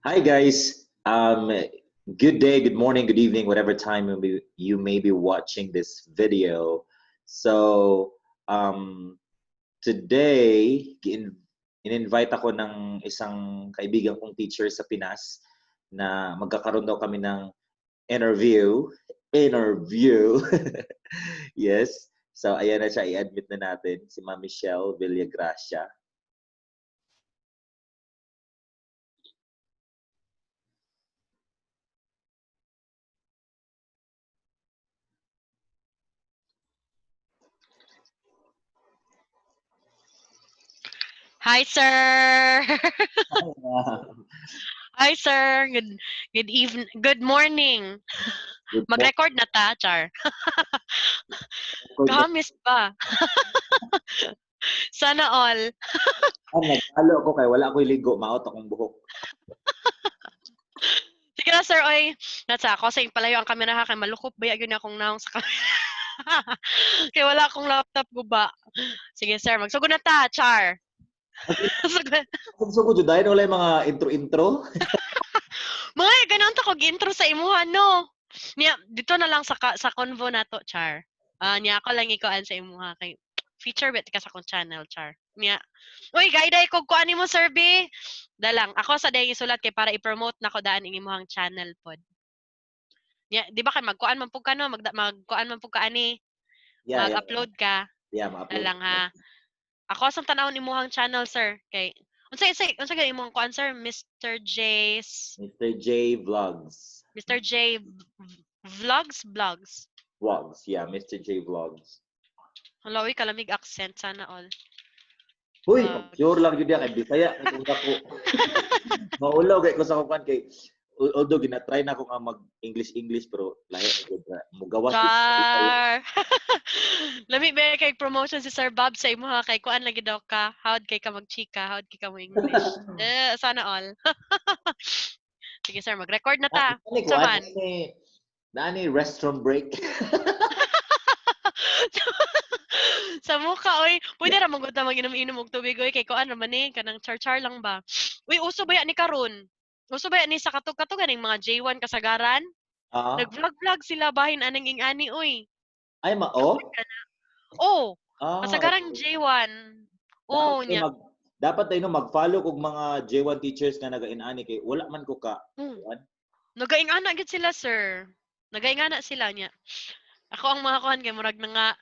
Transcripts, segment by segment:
Hi guys. Good day, good morning, good evening, whatever time you may be watching this video. So today in-invite ako ng isang kaibigan kong teacher sa Pinas na magkakaroon daw kami ng interview. Yes. So ayan na siya, i-admit na natin si Ma'am Michelle Villagracia. Hi, sir. Hi, sir. Good evening. Good morning. Mag-record na ta, Char. Kamis pa. Sana all. Nagtalo ako kay wala ko ligo, maot akong buhok. Sige na, sir. Oy, nasa ako sa palayo ang kamera ha. Kay malukop ba yun akong naong sa kamera. Kaya wala akong laptop guba. Sige, sir. Magsugod na ta, Char. Sugod jud dahil wala yung mga intro. Mga ganun ta kog intro sa imuha no. Niya dito na lang sa convo nato, Char. Niya ako lang ikuan sa imuha kay feature bit ka sa akong channel, Char. Niya. Uy, gayday kog kuan nimo survey. Dalang ako sa day isulat kay para i-promote nako daan ing imong channel pod. Niya, di ba kay magkuan man pug kano, magkuan man pug ka ani. Mag-upload ka. Yeah, ma-upload. Dalang ha. Ako sa tanawon imong channel, sir. Kay unsa gay imong kuan, sir? Mr. J Vlogs. Mr. J Vlogs. Vlogs, yeah, Mr. J Vlogs. Hala, uy, kalamig accent sana all. Huy, sure lang yun kay Bisaya kay kung ako. Maulaw kay ko sa kuan kay although gina-try na ako nga mag-English pero lahi mo gawas. Lami ba kay promotion si Sir Bob sa imo ha kay kuan lagi daw ka. Howd kay ka magchika, howd kay ka mo English. Sana all. Sige sir, mag-record na ta. Saman. Nani restroom break. Sa mukha, oy. Pwede ra magud ta mag-inom-inom og tubig oy kay kuan naman ni kanang char-char lang ba. Uy, uso ba ni karon? Uso ba ni sa katog-katog aning mga J1 kasagaran? Nag-vlog sila bahin aning ing-ani oy. Ay mao? Oh, kasagarang J1. Oh, nya. Dapat tayo mag-follow kog mga J1 teachers nga naga-inani kay wala man ko ka. Nagaingana gid sila, sir. Nagaingana sila nya. Ako ang mga kuan kay murag nga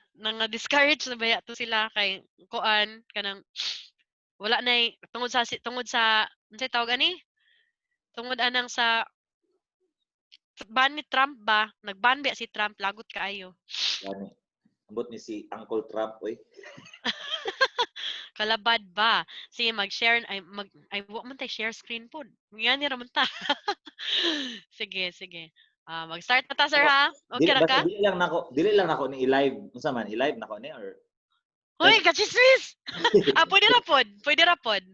discourage na baya to sila kay kuan kanang wala na tungod sa unsay tawag ani? Tungod anang sa ban ni Trump ba? Nag-ban ba si Trump lagot kaayo. Gani. Ambot ni si Uncle Trump oy. Kalabad ba? Sige mag-share ay wa man tay share screen pod. Ngani ra man ta. Sige. Mag-start na ta sir ha. Okay ra ka? Dili lang nako ni i-live. Unsa man i-live nako ni or Hoy, kachismis. Pwede ra pod.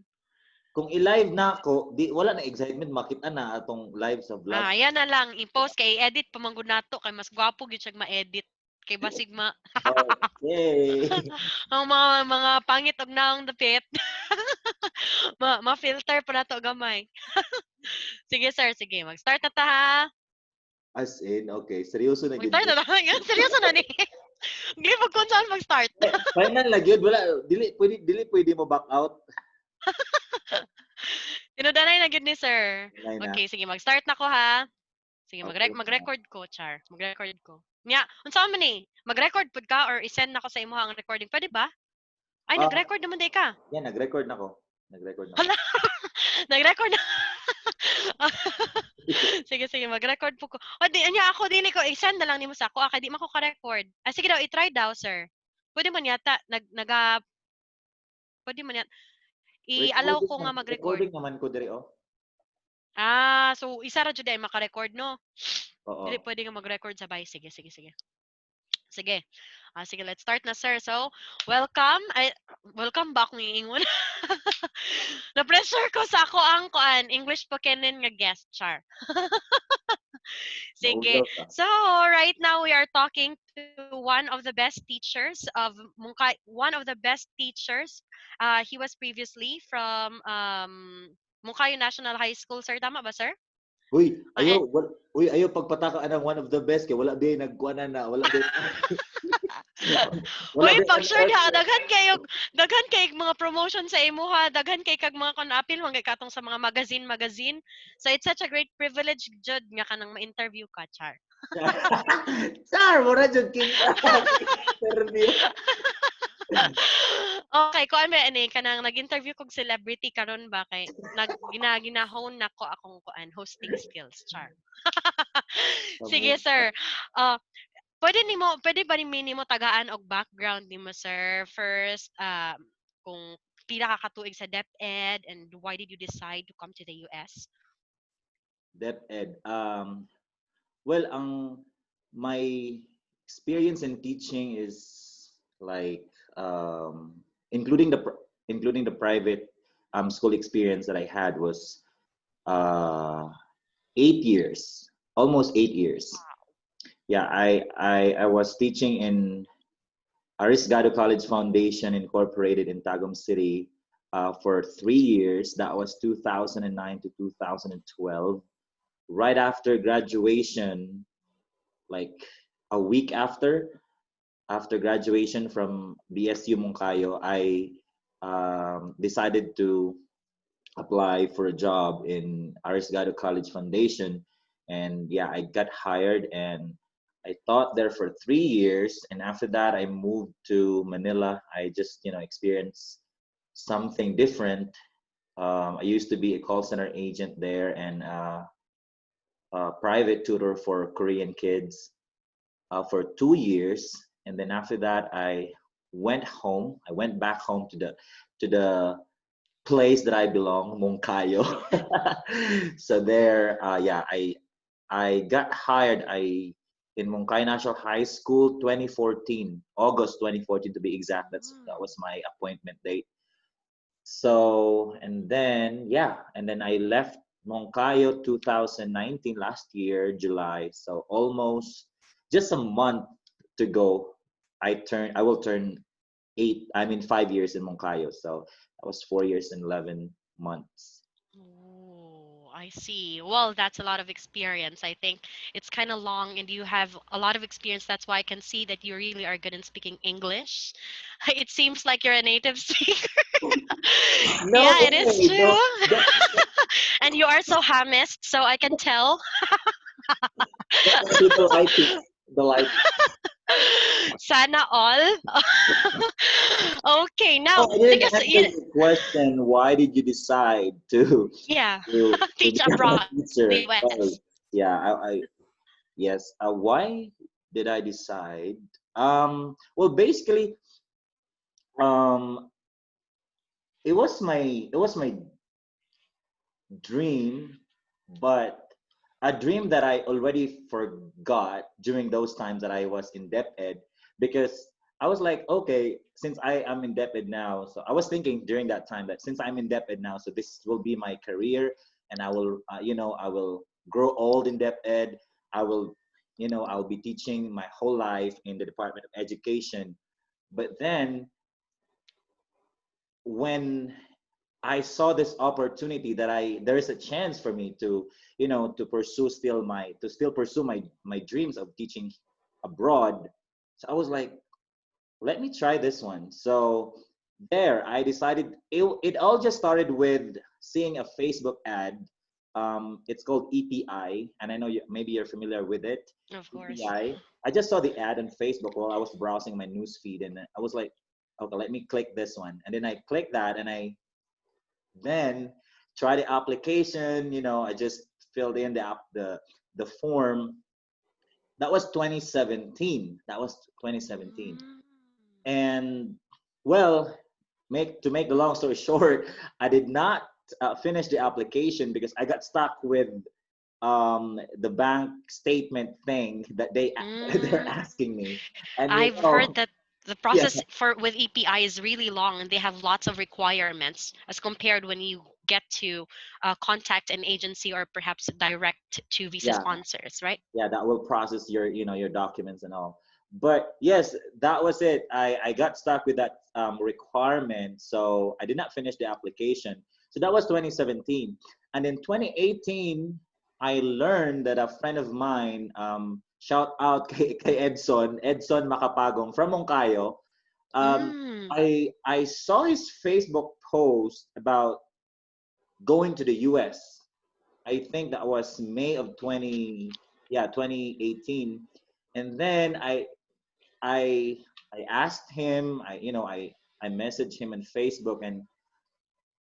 Kung i-live na ako, wala na excitement makita na atong live sa vlog. Yan na lang i-post kay edit pamanggod nato kay mas gwapo gyud siya ma-edit kay basig ma. Okay. Ang mga pangit og naong dapit. Ma-filter pa nato gamay. Sige sir, sige. Mag-start na ta ha. As in, okay. Seryoso na gyud. Mag-start na ta. Seryoso na ni. Hindi mo kung saan mag-start. Final lang yun. Wala, dili pwede mo back out. Tinudanay na gyud ni sir. Okay, sige, mag-start na ko ha. Sige, mag-record ko, Char. Mag-record ko. Nya, unsa man ni? Mag-record pud ka or i-send nako sa imo ang recording. Pwede ba? Ay, nag-record naman day ka. Yeah, nag-record na ko. Nag-record na. Hala. Nag-record na. Sige, mag-record po ko. O, ako dili ko, i-send na lang nimo sa ako. Kaya di man ko ka-record. Sige daw, i-try daw, sir. Pwede man yata, pwede man yata. I-allow ko nga mag-record. Recording naman ko diri oh. So isa ra jud ay maka-record no. Oo. Dili pwede nga mag-record sabay. Sige. Sige, let's start na sir. So, welcome back ni ingon. Na-pressure ko sa ako ang English Pokenin nga guest, Char. Sige. So, right now we are talking to one of the best teachers. He was previously from Mungkayo National High School, sir. Tama ba, sir? Uy, Ah, ayaw pagpataka ng one of the best kay wala ba nagkuanan na, wala ba wala Uy, ba pag sure diha, ano. daghan kay mga promotion sa imuha, daghan kay kag mga kon-apil hanggang katong sa mga magazine. So it's such a great privilege jud nga kanang ma-interview ka, Char. Sir, mura jud king interview. Okay, ko ano ani kanang nag-interview kog celebrity karon ba kay ginahon nako akong kuan hosting skills, Char. Sige, sir. Uh, pwede ba nimo tagaan og background nimo, sir? First, kung pila ka katuig sa DepEd and why did you decide to come to the US? DepEd. Well, my experience in teaching is like including including the private school experience that I had was uh 8 years, almost 8 years. Yeah, I was teaching in Arisgado College Foundation Incorporated in Tagum City for 3 years. That was 2009 to 2012. Right after graduation, like a week after graduation from BSU Moncayo, I decided to apply for a job in Arisgado College Foundation, and yeah, I got hired and I taught there for 3 years, and after that I moved to Manila. I just experienced something different. I used to be a call center agent there and a private tutor for Korean kids for 2 years, and then after that I went home. I went back home to the place that I belong, Moncayo. So there, yeah, I got hired. In Moncayo National High School, 2014, August 2014 to be exact. That was my appointment date. So and then yeah, and then I left Moncayo 2019 last year, July. So almost just a month to go. I will turn 5 years in Moncayo. So that was 4 years and 11 months. Oh, I see. Well, that's a lot of experience. I think it's kind of long and you have a lot of experience. That's why I can see that you really are good in speaking English. It seems like you're a native speaker. No Yeah, it is way. true. No, that, And you are so hamist, so I can tell. that's why people like it. They like. Sana all. Okay, now Oh, I didn't because answer your question. Why did you decide yeah, to teach become a abroad in the teacher? US. Well, yeah, yes. Why did I decide? Well, basically, um, it was my dream, but a dream that I already forgot during those times that I was in dep ed, because I was like, okay, since I am in dep ed now, so I was thinking during that time that since I'm in dep ed now, so this will be my career, and I will grow old in dep ed. I will, I'll be teaching my whole life in the Department of Education. But then when I saw this opportunity that there is a chance for me to, to still pursue my dreams of teaching abroad. So I was like, let me try this one. So there, I decided it all just started with seeing a Facebook ad. It's called EPI, and I know maybe you're familiar with it. Of course. EPI. I just saw the ad on Facebook while I was browsing my news feed, and I was like, okay, let me click this one. And then I clicked that, and I then try the application. I just filled in the form. That was 2017. That was 2017. Mm. And well, make the long story short, I did not finish the application because I got stuck with the bank statement thing that they're Mm. asking me. And I've heard that the yeah, process for with EPI is really long and they have lots of requirements as compared when you get to contact an agency or perhaps direct to visa yeah, sponsors, right? yeah, that will process your documents and all. But yes, that was it. I got stuck with that requirement, so I did not finish the application. So that was 2017. And in 2018, I learned that a friend of mine, shout out kay Edson Makapagong from Moncayo. Um, Mm. I saw his Facebook post about going to the US. I think that was May of 2018. And then I I asked him, I messaged him on Facebook, and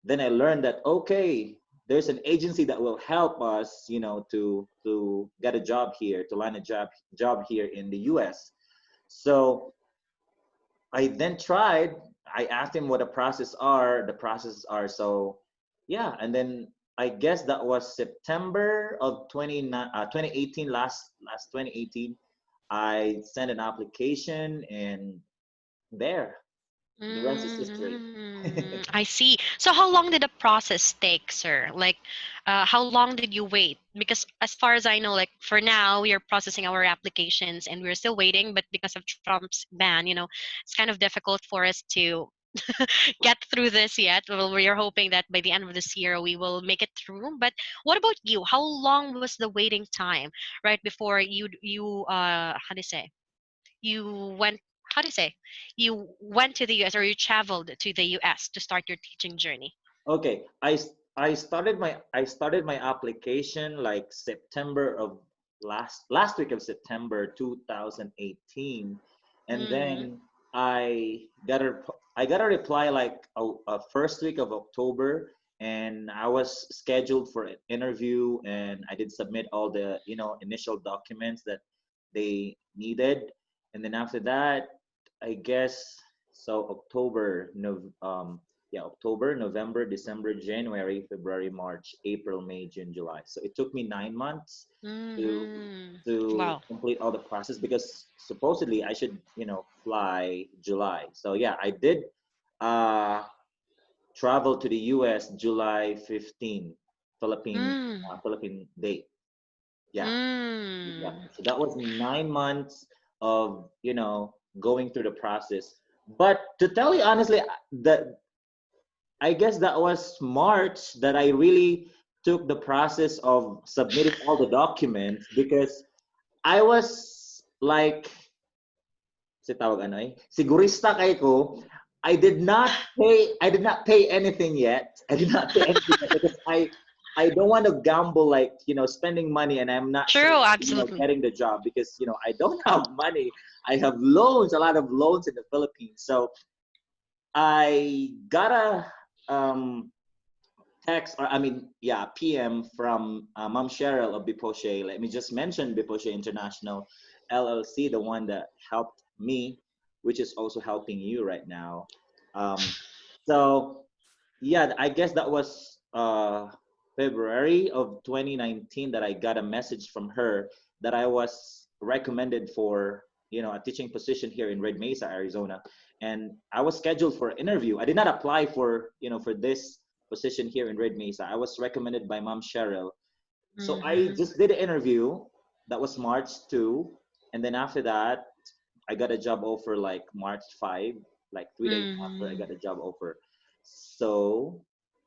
then I learned that okay, there's an agency that will help us, to get a job here, to land a job here in the US. So I then tried. I asked him what the processes are. So yeah, and then I guess that was September of 2018, last 2018. I sent an application, and there, the rest is history. I see. So how long did the process take, sir? Like, how long did you wait? Because as far as I know, like for now, we are processing our applications and we're still waiting. But because of Trump's ban, it's kind of difficult for us to get through this yet. Well, we are hoping that by the end of this year we will make it through. But what about you? How long was the waiting time right before you how do you say, you went how do you say, you went to the US, or you traveled to the US to start your teaching journey? Okay, I started my application like September of last week of September 2018, and Mm-hmm. then I got a reply like a first week of October, and I was scheduled for an interview, and I did submit all the initial documents that they needed, and then after that, I guess so October, no, October, November, December, January, February, March, April, May, June, July. So it took me 9 months to Mm-hmm. to Wow. complete all the process, because supposedly I should, fly July. So yeah, I did uh, travel to the US July 15, Mm. Philippine date. Yeah, yeah. Mm. So that was 9 months of, going through the process. But to tell you honestly, the I guess that was March that I really took the process of submitting all the documents, because I was like, si tawag ano sigurista kay ko, I did not pay anything yet. I did not pay anything yet, because I don't want to gamble, like, spending money, and I'm not sure, True, absolutely. getting the job, because, I don't have money. I have loans, a lot of loans in the Philippines. So I got a text, or I mean, yeah, PM from Mom Cheryl of Biposhe. Let me just mention Biposhe International LLC, the one that helped me, which is also helping you right now. Um, so yeah, I guess that was February of 2019 that I got a message from her that I was recommended for, a teaching position here in Red Mesa, Arizona, and I was scheduled for an interview. I did not apply for, for this position here in Red Mesa. I was recommended by Mom Cheryl. So I Mm-hmm. just did an interview. That was March 2, and then after that, I got a job offer like March 5, like 3 days after I Mm-hmm. got a job offer. So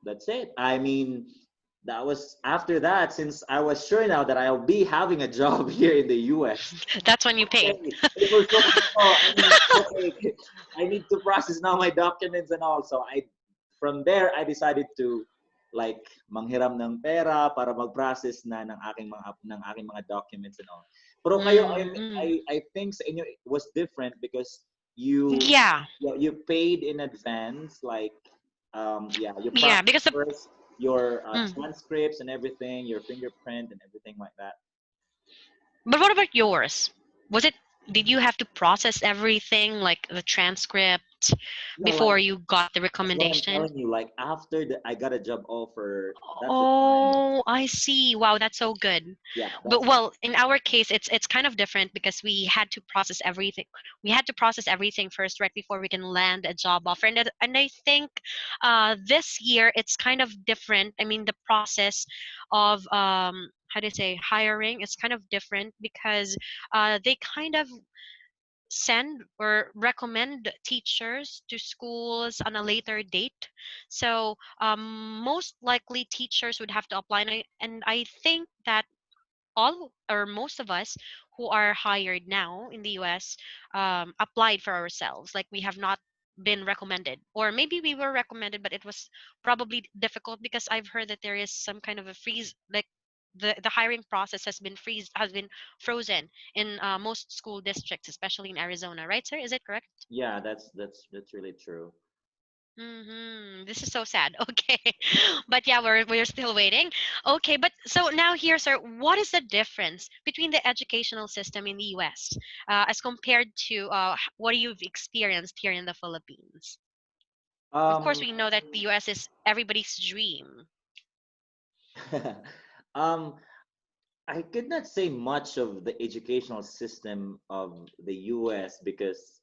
that's it. I mean, that was after that, since I was sure now that I'll be having a job here in the US. That's when you paid. Okay, it was so, I mean, okay, I need to process now my documents and all. So from there, I decided to like manghiram ng pera para mag-process na ng aking mga documents and all. Pero kayo, Mm-hmm. I think sa inyo it was different, because you Yeah, you paid in advance, like yeah, you yeah, process because the first your mm. transcripts and everything, your fingerprint and everything like that. But what about yours? Was it, did you have to process everything like the transcript Yeah, like before you got the that's what I'm recommendation? telling you. Like after I got a job offer, that's the time. Oh, I see. Wow, that's so good. Yeah, But that's well, in our case, it's kind of different because we had to process everything. We had to process everything first, right before we can land a job offer. And I think this year it's kind of different. I mean, the process of how do you say, hiring is kind of different because they kind of send or recommend teachers to schools on a later date. So most likely teachers would have to apply, and I think that all or most of us who are hired now in the US applied for ourselves. Like we have not been recommended, or maybe we were recommended, but it was probably difficult because I've heard that there is some kind of a freeze, like the hiring process has been frozen in most school districts, especially in Arizona, right, sir? Is it correct? Yeah, that's really true. This is so sad. Okay. But yeah, we're still waiting. Okay, but so now here, sir, what is the difference between the educational system in the US as compared to what you've experienced here in the Philippines? Of course, Um, we know that the US is everybody's dream. um, I could not say much of the educational system of the US because,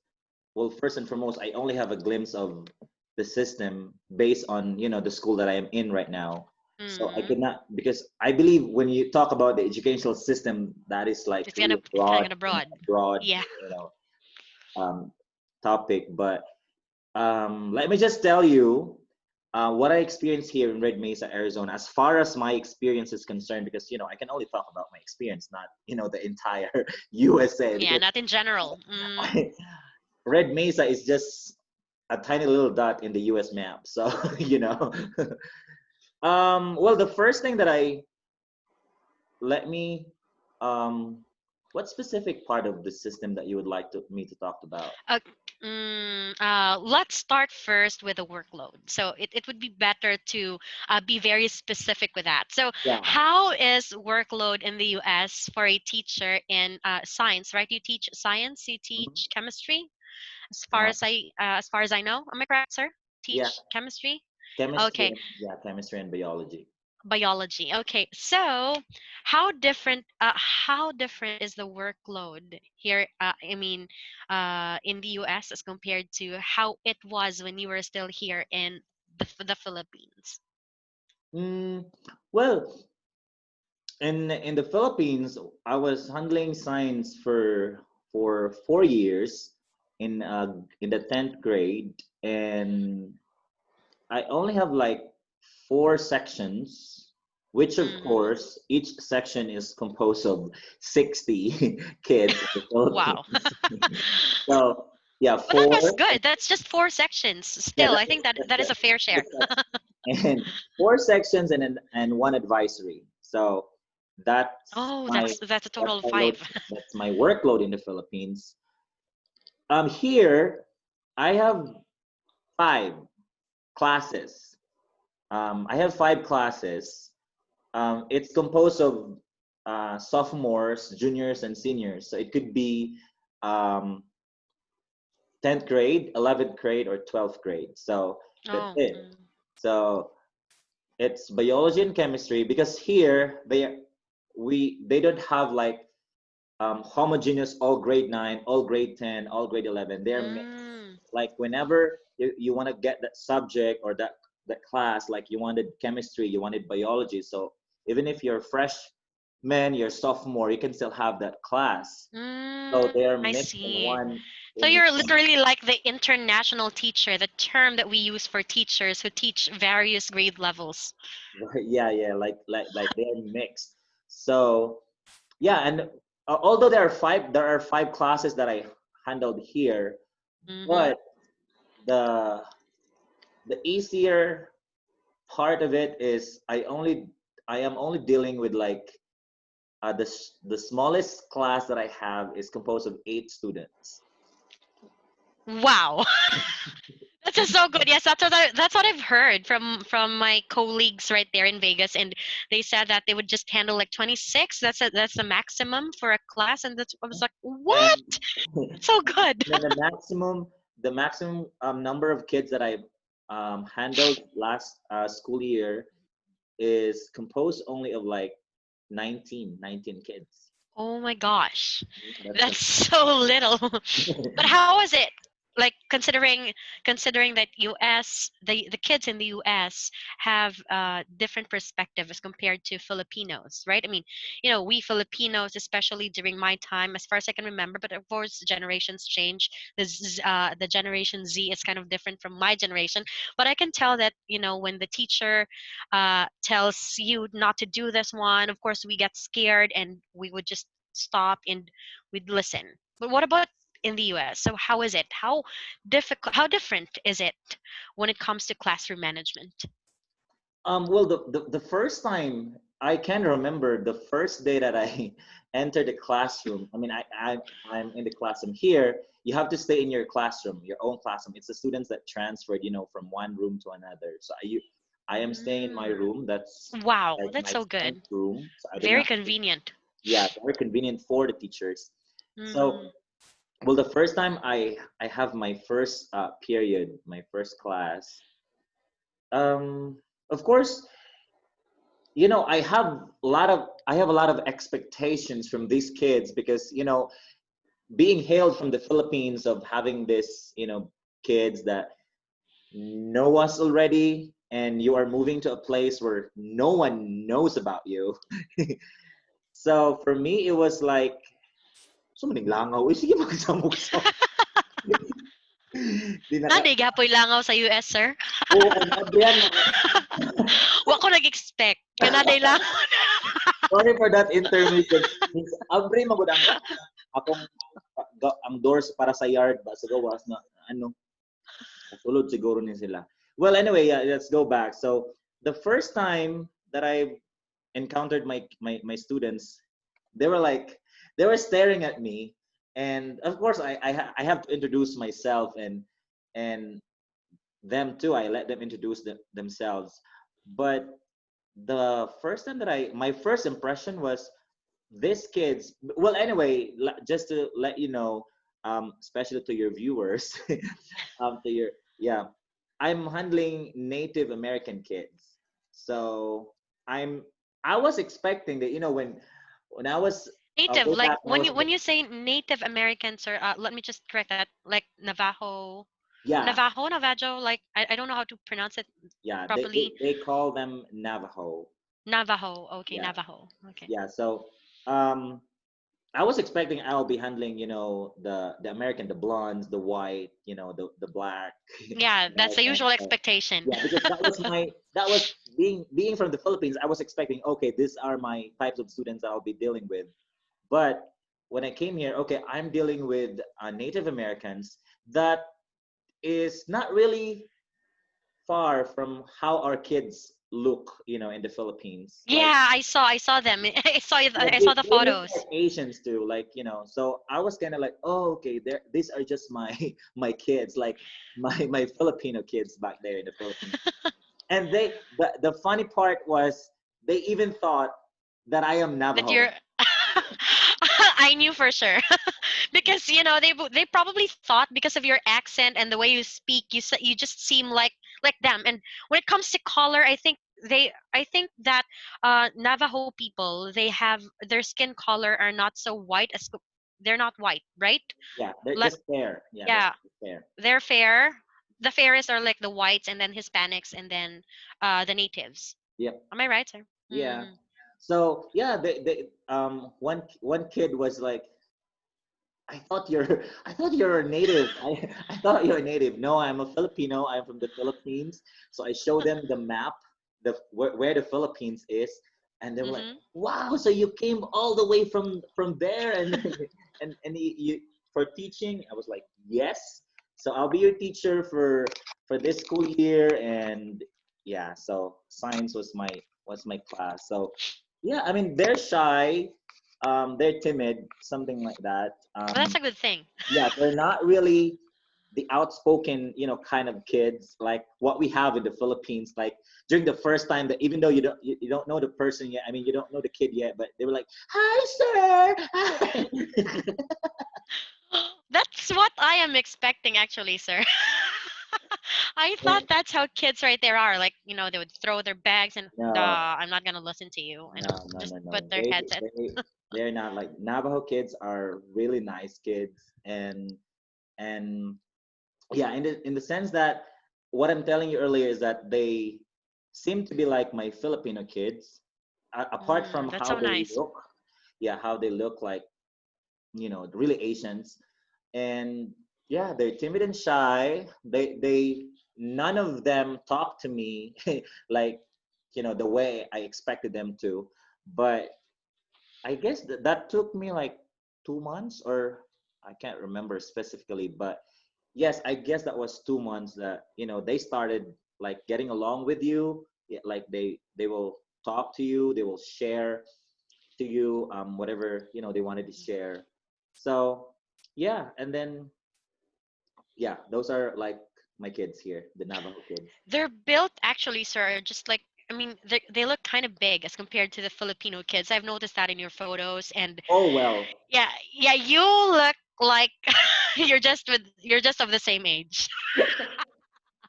well, first and foremost, I only have a glimpse of the system based on, the school that I am in right now. So I Mm. could not, because I believe when you talk about the educational system, that is like really a It's kind broad, of broad. broad, Yeah. you know, topic. But let me just tell you what I experienced here in Red Mesa, Arizona, as far as my experience is concerned, because I can only talk about my experience, not the entire USA. Yeah, Because not in general. Red Mesa is just a tiny little dot in the US map. So well, the first thing that let me um, what specific part of the system that you would like me to talk about? Uh, let's start first with the workload. So it would be better to be very specific with that. So Yeah. how is workload in the US for a teacher in science, right? You teach science, you Mhm. teach chemistry, Uh, as far as I know. Am I correct, sir? yeah, Teach chemistry? chemistry. Okay, Yeah, chemistry and biology. biology. Okay, so how different is the workload here? I mean, in the U.S. as compared to how it was when you were still here in the Philippines. Mm, well, in the Philippines, I was handling science for 4 years in the 10th grade, and I only have like four sections, which of Mm-hmm. course each section is composed of 60 kids in the Wow. Philippines. So yeah, But that was four. good. That's just four sections. Yeah, Still, I think that that is a fair share. and four sections and one advisory. So that's Oh, my that's a that's total of my load. five. That's my workload in the Philippines. Here I have five classes. I have five classes. It's composed of sophomores, juniors, and seniors. So it could be um, 10th grade, 11th grade, or 12th grade. So that's Oh. it. So it's biology and chemistry because here they don't have like homogeneous all grade 9, all grade 10, all grade 11. They're mixed. Mm. Like whenever you want to get that subject or that class, like you wanted chemistry, you wanted biology. So even if you're a freshman, you're a sophomore, you can still have that class. So they are I mixed in see. one So in you're literally like the international teacher, the term that we use for teachers who teach various grade levels. yeah, like they're mixed. So yeah, and although there are five classes that I handled here, Mm-hmm. but the the easier part of it is I am only dealing with like the smallest class that I have is composed of 8 students. Wow. That's just so good. Yes, that's what I've heard from my colleagues right there in Vegas, and they said that they would just handle like 26. That's the maximum for a class, and I was like, what? And That's so good. then the maximum number of kids that I handled last school year is composed only of like 19 kids. Oh my gosh, That's that's so little. But how was it? like considering that US the kids in the US have different perspective as compared to Filipinos, right? I mean, we Filipinos, especially during my time, as far as I can remember, but of course generations change. The generation Z is kind of different from my generation, but I can tell that when the teacher tells you not to do this one, of course we get scared and we would just stop and we'd listen. But what about in the US? So how is it? How different is it when it comes to classroom management? Well, the first time I can remember the first day that I entered the classroom. I mean, I'm in the classroom here. You have to stay in your classroom, your own classroom. It's the students that transferred, from one room to another. So I am staying in my Mm. room. That's Wow, like that's my so son's good. room. So I did Very not. convenient. Yeah, very convenient for the teachers. So, Mm-hmm. well, the first time I have my first period, my first class. Um, of course, I have a lot of expectations from these kids because being hailed from the Philippines of having this kids that know us already, and you are moving to a place where no one knows about you. So for me it was like so maning langaw sige magsamok-samok. Di naka Nanay gapoy langaw sa US, sir. Oo, nadyan na. Wa ko nag-expect. Nga nanay lang. Sorry for that intermission. Means abre magud akong ang doors para sa yard ba sa gawas na ano sulod siguro ni sila. Well, anyway, yeah, let's go back. So the first time that I encountered my students, they were like they were staring at me, and of course I have to introduce myself and them too. I let them introduce themselves, but the first time that my first impression was these kids. Well, anyway, just to let you know, especially to your viewers, to your yeah, I'm handling Native American kids. So I'm I was expecting that when I was Native, way like back when I was when you say Native Americans, or let me just correct that, like Navajo, yeah Navajo, like I don't know how to pronounce it yeah properly. they call them Navajo. Navajo, okay, Yeah, Navajo, okay. yeah. So um I was expecting I'll be handling, the American, the blondes, the white, the black Yeah, that's the American. usual So, expectation. yeah, because that was being from the Philippines. I was expecting, okay, these are my types of students I'll be dealing with. But when I came here, okay, I'm dealing with Native Americans that is not really far from how our kids look, in the Philippines. Like Yeah, I saw them. yeah, I saw the they look photos. like Asians too, like So I was kind of like, oh, okay, these are just my my kids, like my Filipino kids back there in the Philippines. And the funny part was they even thought that I am That Navajo. you're I knew for sure. Because they probably thought because of your accent and the way you speak, you just seem like them. And when it comes to color, I think that Navajo people, they have their skin color are not so white they're not white, right? Yeah, they're Like, just fair. Yeah, they're yeah, fair. they're fair. The fairest are like the whites, and then Hispanics, and then the natives. Yep. Am I right, sir? Yeah. Mm. So yeah, one kid was like, I thought you're a native. I thought you're a native. No, I'm a Filipino. I'm from the Philippines. So I showed them the map, where the Philippines is, and they were like, Mm-hmm. "Wow! So you came all the way from there?" And and for teaching, I was like, "Yes." So I'll be your teacher for this school year, and yeah. So science was my class. So yeah, I mean they're shy, they're timid, something like that. Well, that's a good thing. Yeah, they're not really the outspoken, kind of kids like what we have in the Philippines. Like during the first time that even though you don't know the person yet, I mean you don't know the kid yet, but they were like, "Hi, sir." Hi. That's what I am expecting, actually, sir. I thought that's how kids right there are. Like, they would throw their bags and, No, I'm not going to listen to you, and no, no, just no, put no. their headset. They're not like Navajo kids are really nice kids, and yeah, in the sense that what I'm telling you earlier is that they seem to be like my Filipino kids, apart from That's how so they nice. look. Yeah, how they look like, really Asians. And yeah, they're timid and shy. They none of them talk to me like, the way I expected them to. But I guess that took me like 2 months, or I can't remember specifically, but yes, I guess that was 2 months that, they started like getting along with you. Yeah, like they will talk to you, they will share to you, whatever, they wanted to share. So yeah, and then yeah, those are like my kids here, the Navajo kids. They're built actually, sir, just like, I mean, they look kind of big as compared to the Filipino kids. I've noticed that in your photos, and Oh well. yeah, yeah, you look like you're just of the same age.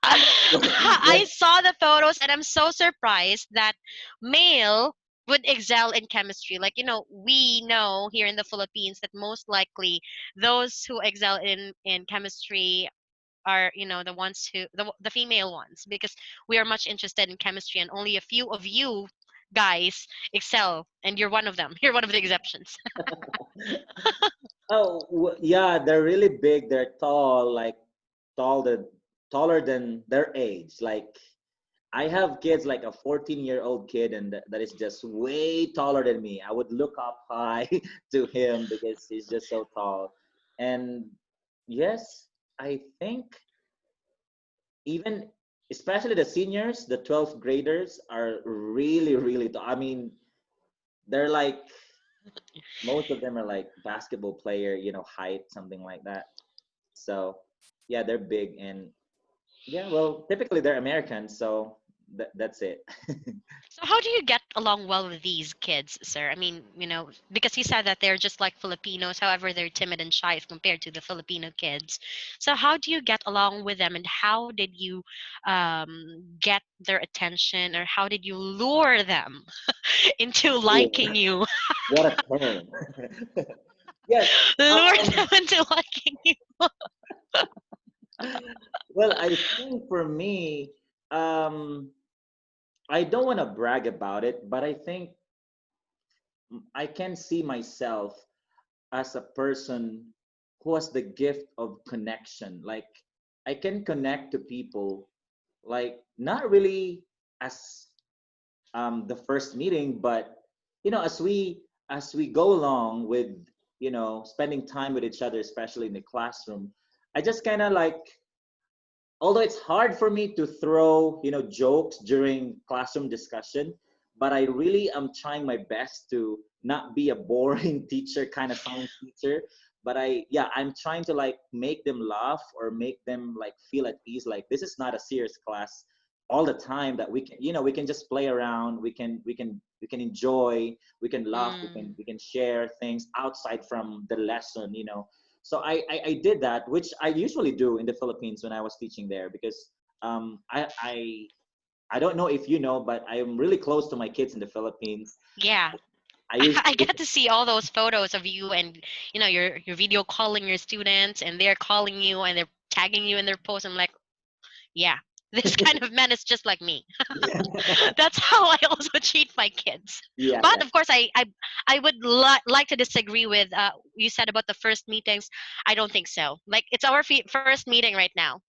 I Yes. saw the photos and I'm so surprised that male would excel in chemistry. Like, we know here in the Philippines that most likely those who excel in chemistry are, the ones who the female ones, because we are much interested in chemistry and only a few of you guys excel, and you're one of them. You're one of the exceptions. Oh, yeah, they're really big. They're tall, like taller, taller than their age. Like I have kids like a 14-year-old kid, and that is just way taller than me. I would look up high to him because he's just so tall. And yes, I think even especially the seniors, the 12th graders are really, really tall. I mean, they're like most of them are like basketball player, height, something like that. So yeah, they're big. And yeah, well, typically they're Americans, so that's it. So how do you get along well with these kids, sir? I mean, because you said that they're just like Filipinos, however, they're timid and shy as compared to the Filipino kids. So how do you get along with them, and how did you get their attention, or how did you lure them into Oh, liking you? what a term. Yes. Lure Um, them into liking you. well, I think for me, um, I don't want to brag about it, but I think I can see myself as a person who has the gift of connection. Like I can connect to people, like not really as the first meeting, but as we go along with spending time with each other, especially in the classroom, I just kind of like, although it's hard for me to throw jokes during classroom discussion, but I really am trying my best to not be a boring teacher, kind of science teacher. But I'm trying to like make them laugh or make them like feel at ease, like this is not a serious class all the time, that we can just play around, we can enjoy, we can laugh, we Mm, can we can share things outside from the lesson. So I did that, which I usually do in the Philippines when I was teaching there, because I don't know if you know, but I am really close to my kids in the Philippines. yeah. I I usually get to see all those photos of you, and you're video calling your students, and they're calling you, and they're tagging you in their posts. I'm like, yeah, this kind of man is just like me. yeah, That's how I also treat my kids. yeah, But of course, I would like to disagree with you said about the first meetings. I don't think so. Like, it's our first meeting right now.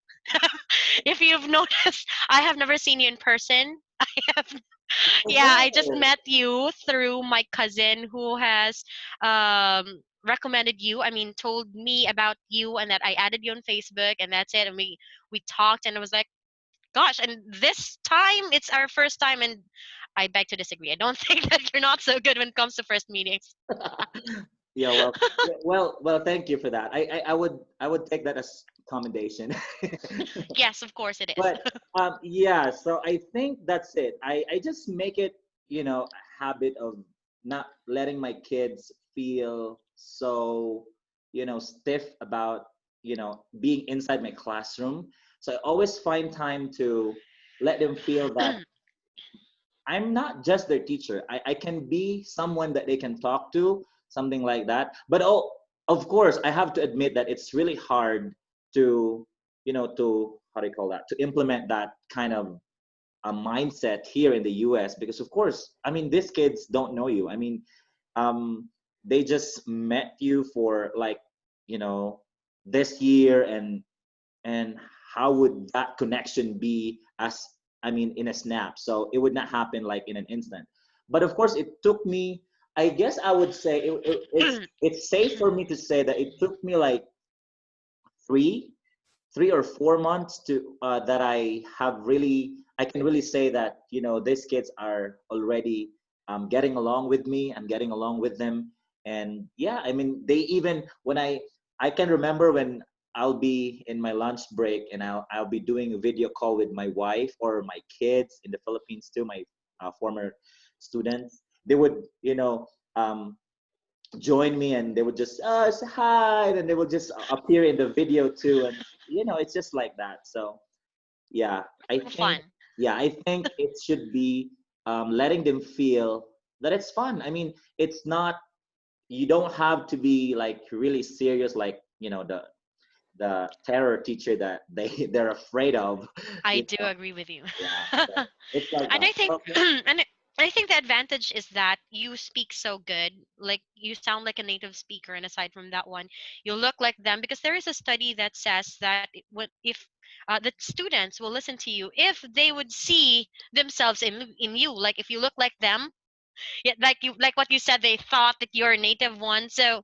If you've noticed, I have never seen you in person. I have, yeah, I just oh, met you through my cousin who has recommended you. I mean, told me about you, and that I added you on Facebook, and that's it. And we talked, and I was like, gosh, and this time it's our first time, and I beg to disagree. I don't think that you're not so good when it comes to first meetings. yeah, well, thank you for that. I would take that as commendation. Yes, of course it is. But yeah, so I think that's it. I just make it a habit of not letting my kids feel so stiff about being inside my classroom. So I always find time to let them feel that I'm not just their teacher. I can be someone that they can talk to, something like that. But oh, of course, I have to admit that it's really hard to to, how do you call that, to implement that kind of a mindset here in the US, because of course, I mean, these kids don't know you. I mean, um, they just met you for like, this year, and how would that connection be, as, I mean, in a snap? So it would not happen like in an instant. But of course, it took me, I guess I would say it's safe for me to say that it took me like three 3 or 4 months to that I can really say that, these kids are already getting along with me. I'm getting along with them. And yeah, I mean, they even when I can remember when I'll be in my lunch break, and I'll be doing a video call with my wife or my kids in the Philippines too, my former students. They would, um, join me, and they would just say hi, and they would just appear in the video too. And it's just like that. So yeah, I think Fun. yeah, I think it should be letting them feel that it's fun. I mean, it's not, you don't have to be like really serious, like, the terror teacher that they're afraid of. I you do know agree with you. yeah, so And it's like that. I think Okay. I think the advantage is that you speak so good. Like you sound like a native speaker, and aside from that one, you look like them, because there is a study that says that if the students will listen to you if they would see themselves in you. Like if you look like them, yeah, like what you said, they thought that you're a native one. So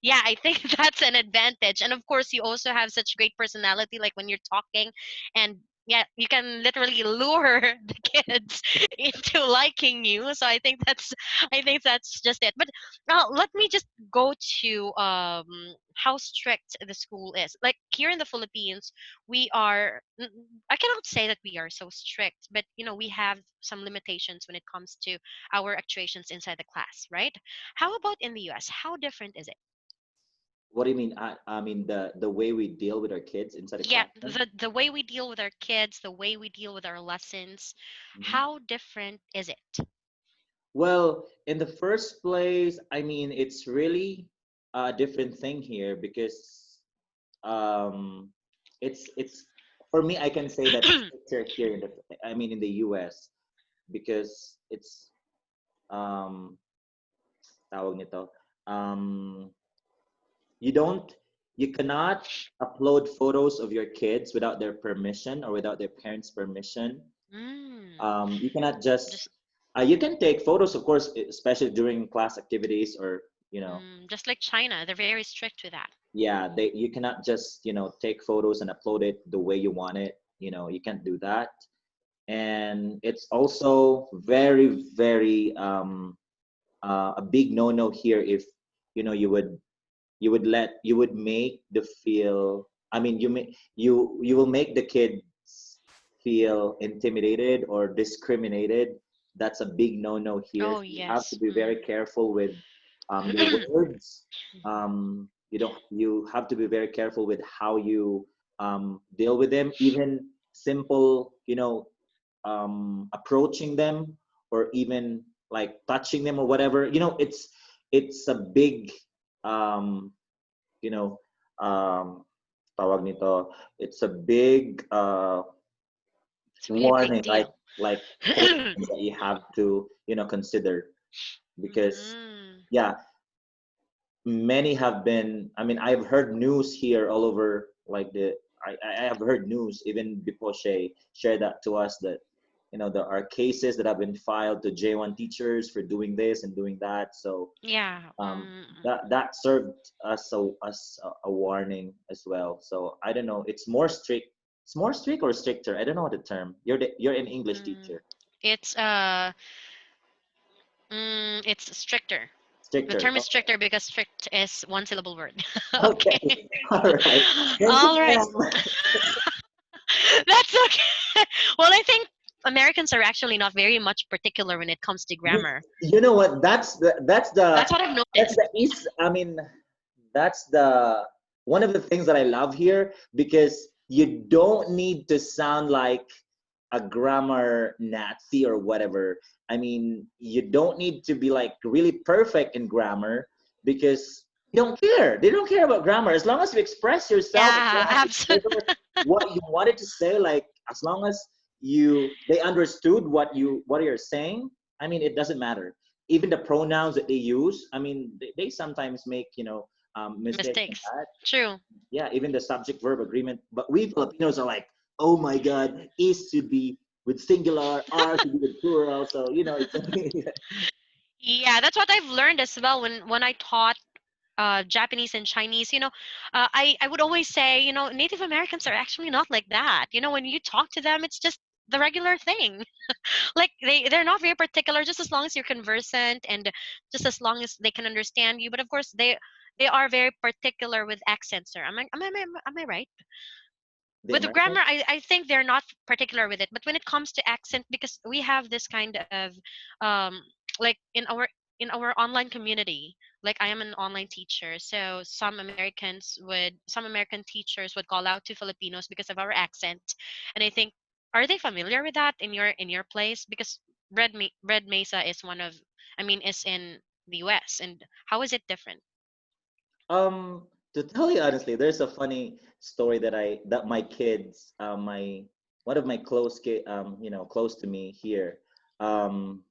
yeah, I think that's an advantage. And of course, you also have such great personality, like when you're talking, and yeah, you can literally lure the kids into liking you. So I think that's just it. But let me just go to how strict the school is. Like here in the Philippines, we are I cannot say that we are so strict, but we have some limitations when it comes to our actuations inside the class, right? How about in the US? How different is it? What do you mean? I mean, the way we deal with our kids inside the Yeah, classroom. the way we deal with our kids, the way we deal with our lessons, Mhm. how different is it? Well, in the first place, I mean, it's really a different thing here, because um, it's for me, I can say that it's stricter here I mean, in the US, because it's um, tawag nito, um, you don't, you cannot upload photos of your kids without their permission or without their parents' permission. Mm, You cannot just just you can take photos, of course, especially during class activities, or just like China, they're very strict with that. yeah, you cannot just take photos and upload it the way you want it. You can't do that. And it's also very, very a big no-no here if you would make the feel, I mean, you will make the kids feel intimidated or discriminated. That's a big no-no here. Oh So you have to yes. be very careful with your words. You have to be very careful with how you deal with them. Even simple, approaching them, or even like touching them or whatever. It's a big um, you know, tawag nito, it's a big It's really a big warning, deal. like cautions that you have to, consider, because Mm. yeah, many have been. I mean, I've heard news here all over, like I have heard news even before Shay shared that to us, that there are cases that have been filed to J1 teachers for doing this and doing that. So Yeah. that served us a warning as well. So I don't know. It's more strict. It's more strict or stricter. I don't know the term. You're an English Mm. teacher. It's it's stricter. The Stricter. term is stricter because strict is one syllable word. Okay. Okay. All right. Thank you, All right. ma'am. That's okay. Well, I think Americans are actually not very much particular when it comes to You, grammar. you know what? That's what I've That's noticed. the east. I mean, that's the one of the things that I love here, because you don't need to sound like a grammar Nazi or whatever. I mean, you don't need to be like really perfect in grammar, because don't care. They don't care about grammar as long as you express yourself, as Yeah, long as you absolutely. deliver what you wanted to say. Like as long as they understood what you're saying. I mean, it doesn't matter. Even the pronouns that they use. I mean, they sometimes make mistakes in Mistakes. that. True. Yeah, even the subject verb agreement. But we Filipinos are like, oh my God, is should be with singular, are should be with plural. So it's Yeah, that's what I've learned as well when I taught Japanese and Chinese. I would always say, Native Americans are actually not like that. When you talk to them, it's just the regular thing. Like they're not very particular, just as long as you're conversant and just as long as they can understand you. But of course, they are very particular with accents. Sir, am I right? the With the American. grammar, I think they're not particular with it, but when it comes to accent, because we have this kind of um like in our online community, like I am an online teacher, so some American teachers would call out to Filipinos because of our accent. And I think, are they familiar with that in your place? Because Red Mesa is one of, is in the US, and how is it different? To tell you honestly, there's a funny story that my kids, my one of my close kid, close to me here, um,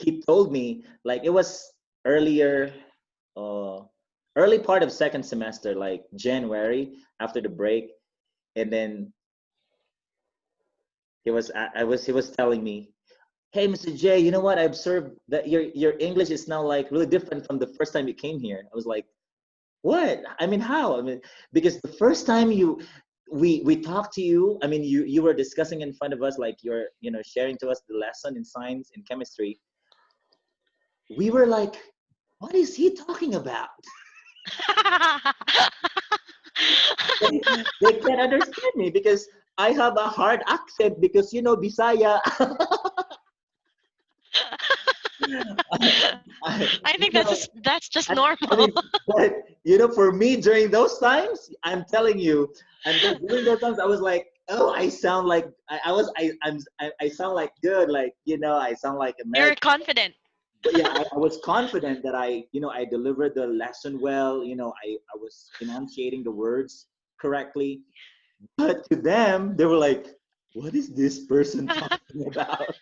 he told me like it was earlier, uh, early part of second semester, like January after the break, and then he was telling me, "Hey, Mr. J, you know what? I observed that your English is now like really different from the first time you came here." I was like, what? I mean, how? I mean, because the first time we talked to you, I mean, you were discussing in front of us, like you're sharing to us the lesson in science and chemistry. We were like, what is he talking about? They can't understand me because I have a hard accent because Bisaya. I, I you think that's know, just I, I normal. mean, but for me during those times, I'm telling you, during those times, I was like, oh, I sound like I sound like good, like I sound like You're American. confident. But yeah, I was confident that I delivered the lesson well. I was enunciating the words correctly. But to them, they were like, what is this person talking about?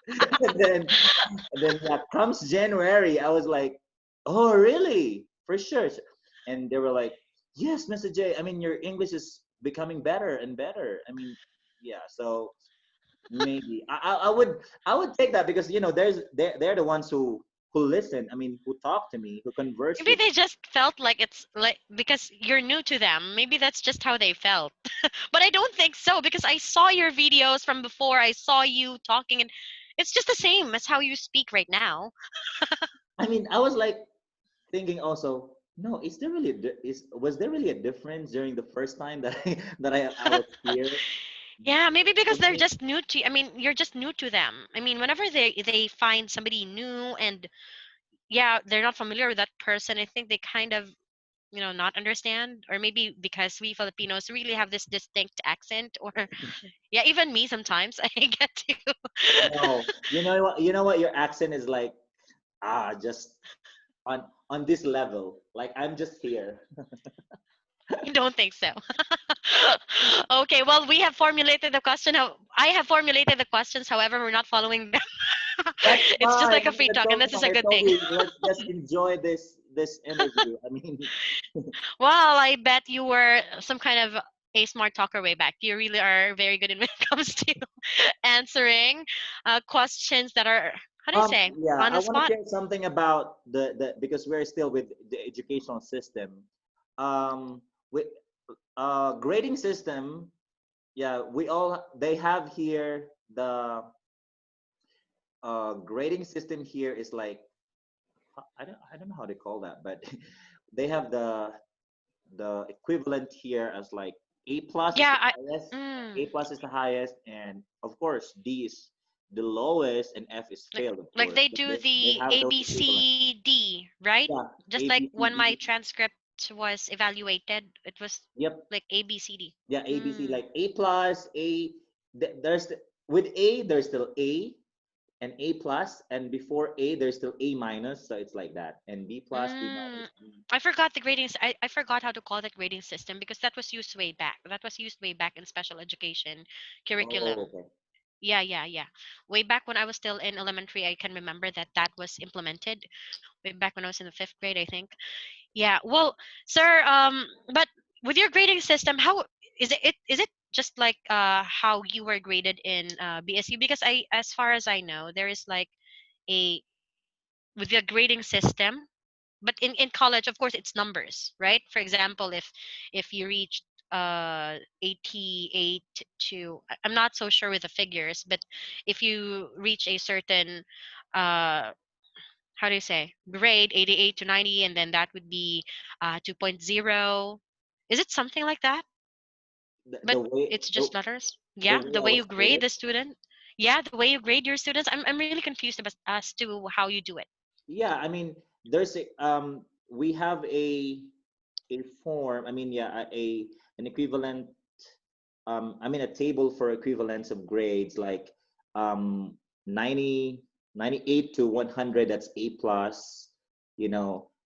and then yeah, comes January, I was like, oh really? For sure. And they were like, yes, Mr. J. I mean, your English is becoming better and better. I mean, yeah. So maybe I would take that because they're the ones who listen. I mean, who talk to me, who converse Maybe with they me. just felt like it's like because you're new to them. Maybe that's just how they felt. But I don't think so because I saw your videos from before. I saw you talking, and it's just the same as how you speak right now. I mean, I was like thinking also. No, is there really was there really a difference during the first time that I was here? Yeah, maybe because For they're me, just new to. You're just new to them. Whenever they find somebody new and yeah, they're not familiar with that person, I think they kind of not understand, or maybe because we Filipinos really have this distinct accent, or yeah, even me sometimes I get to. no, you know what your accent is like. Just on this level. Like I'm just here. I don't think so. Okay, well, we have formulated the question. I have formulated the questions, however, we're not following them. That's It's just fine. like I a mean, free I talk, and told this you, is a I good told thing. you, let's just enjoy this interview. I mean, Well, I bet you were some kind of a smart talker way back. You really are very good when it comes to answering questions that are, how do you say, yeah, on I the want to spot. share something about the because we're still with the educational system. With grading system, yeah, they have here the grading system here is like I don't know how they call that, but they have the equivalent here as like A plus is Yeah, the highest, mm, A plus is the highest, and of course D is the lowest, and F is like failed, of like course. they But do they the have A those B equivalent. C D, right? Yeah, Just A like B C when my D. transcript was evaluated, it was Yep. like A B C D. Yeah, A B C Mm. like A plus A. There's with A there's still A. and A plus, and before A there's still A minus, so it's like that, and B plus, B Mm, minus, B. I forgot the grading. I forgot how to call that grading system because that was used way back. That was used way back in special education Oh, curriculum. okay. Yeah, yeah, yeah. Way back when I was still in elementary, I can remember that that was implemented. Way back when I was in the fifth grade, I think. Yeah. Well, sir, but with your grading system, how is it just like how you were graded in BSU? Because as far as I know, there is like a with the grading system, but in college, of course, it's numbers, right? For example, if you reach 88 to I'm not so sure with the figures, but if you reach a certain uh how do you say grade 88 to 90, and then that would be 2.0. Is it something like that? The, But the way it's the, just letters, the yeah, way the I way you was grade graded. the student. Yeah, the way you grade your students. I'm really confused about as to how you do it. Yeah, I mean, there's a we have a form. I mean, yeah, an equivalent. I mean, a table for equivalence of grades, like um 90, 98 to 100. That's A plus.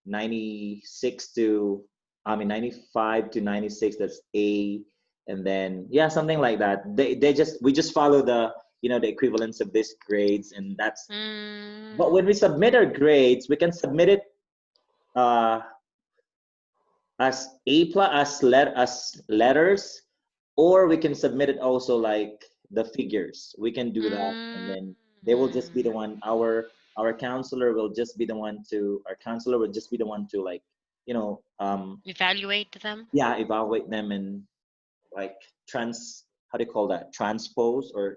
96 to, I mean, 95 to 96. That's A, and then yeah, something like that. They just we just follow the equivalence of these grades, and that's. But when Mm, we submit our grades, we can submit it uh, as A plus as letters, or we can submit it also like the figures. We can do that, and mm, then they will just be the one. Our counselor will just be the one to. Our counselor will just be the one to, like, evaluate them. yeah, evaluate them, and like how do you call that, transpose or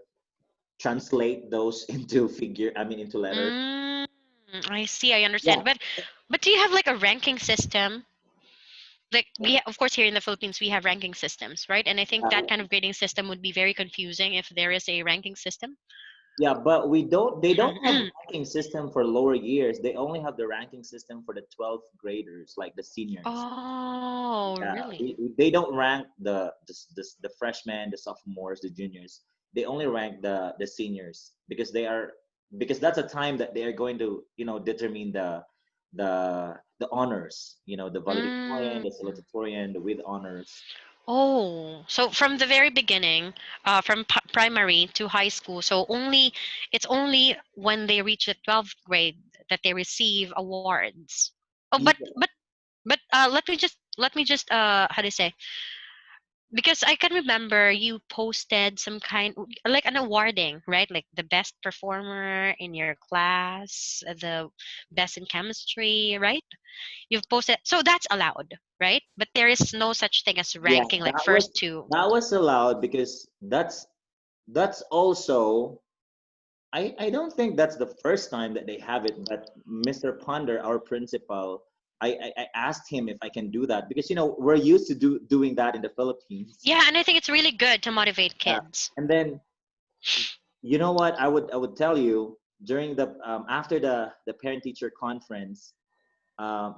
translate those into figure. I mean, into letters. Mm, I see. I Yeah, understand. But do you have like a ranking system? Like of course, here in the Philippines, we have ranking systems, right? And I think yeah. that kind of grading system would be very confusing if there is a ranking system. Yeah, but we don't. They don't have ranking system for lower years. They only have the ranking system for the 12th graders, like the seniors. Oh, Yeah, really? they don't rank the freshmen, the sophomores, the juniors. They only rank the seniors, because that's a time that they are going to determine the honors. The valedictorian, Mm. the salutatorian, the with honors. Oh, so from the very beginning, from primary to high school, so it's only when they reach the 12th grade that they receive awards. Oh, Yeah, but let me just how do you say? Because I can remember you posted some kind like an awarding, right? Like the best performer in your class, the best in chemistry, right? You've posted, so that's allowed, right? But there is no such thing as yeah, ranking like that first was two. that was allowed, because that's also. I don't think that's the first time that they have it, but Mr. Ponder, our principal, I asked him if I can do that, because we're used to doing that in the Philippines. Yeah, and I think it's really good to motivate Yeah. kids. And then, you know what, I would tell you, during the after the parent teacher conference,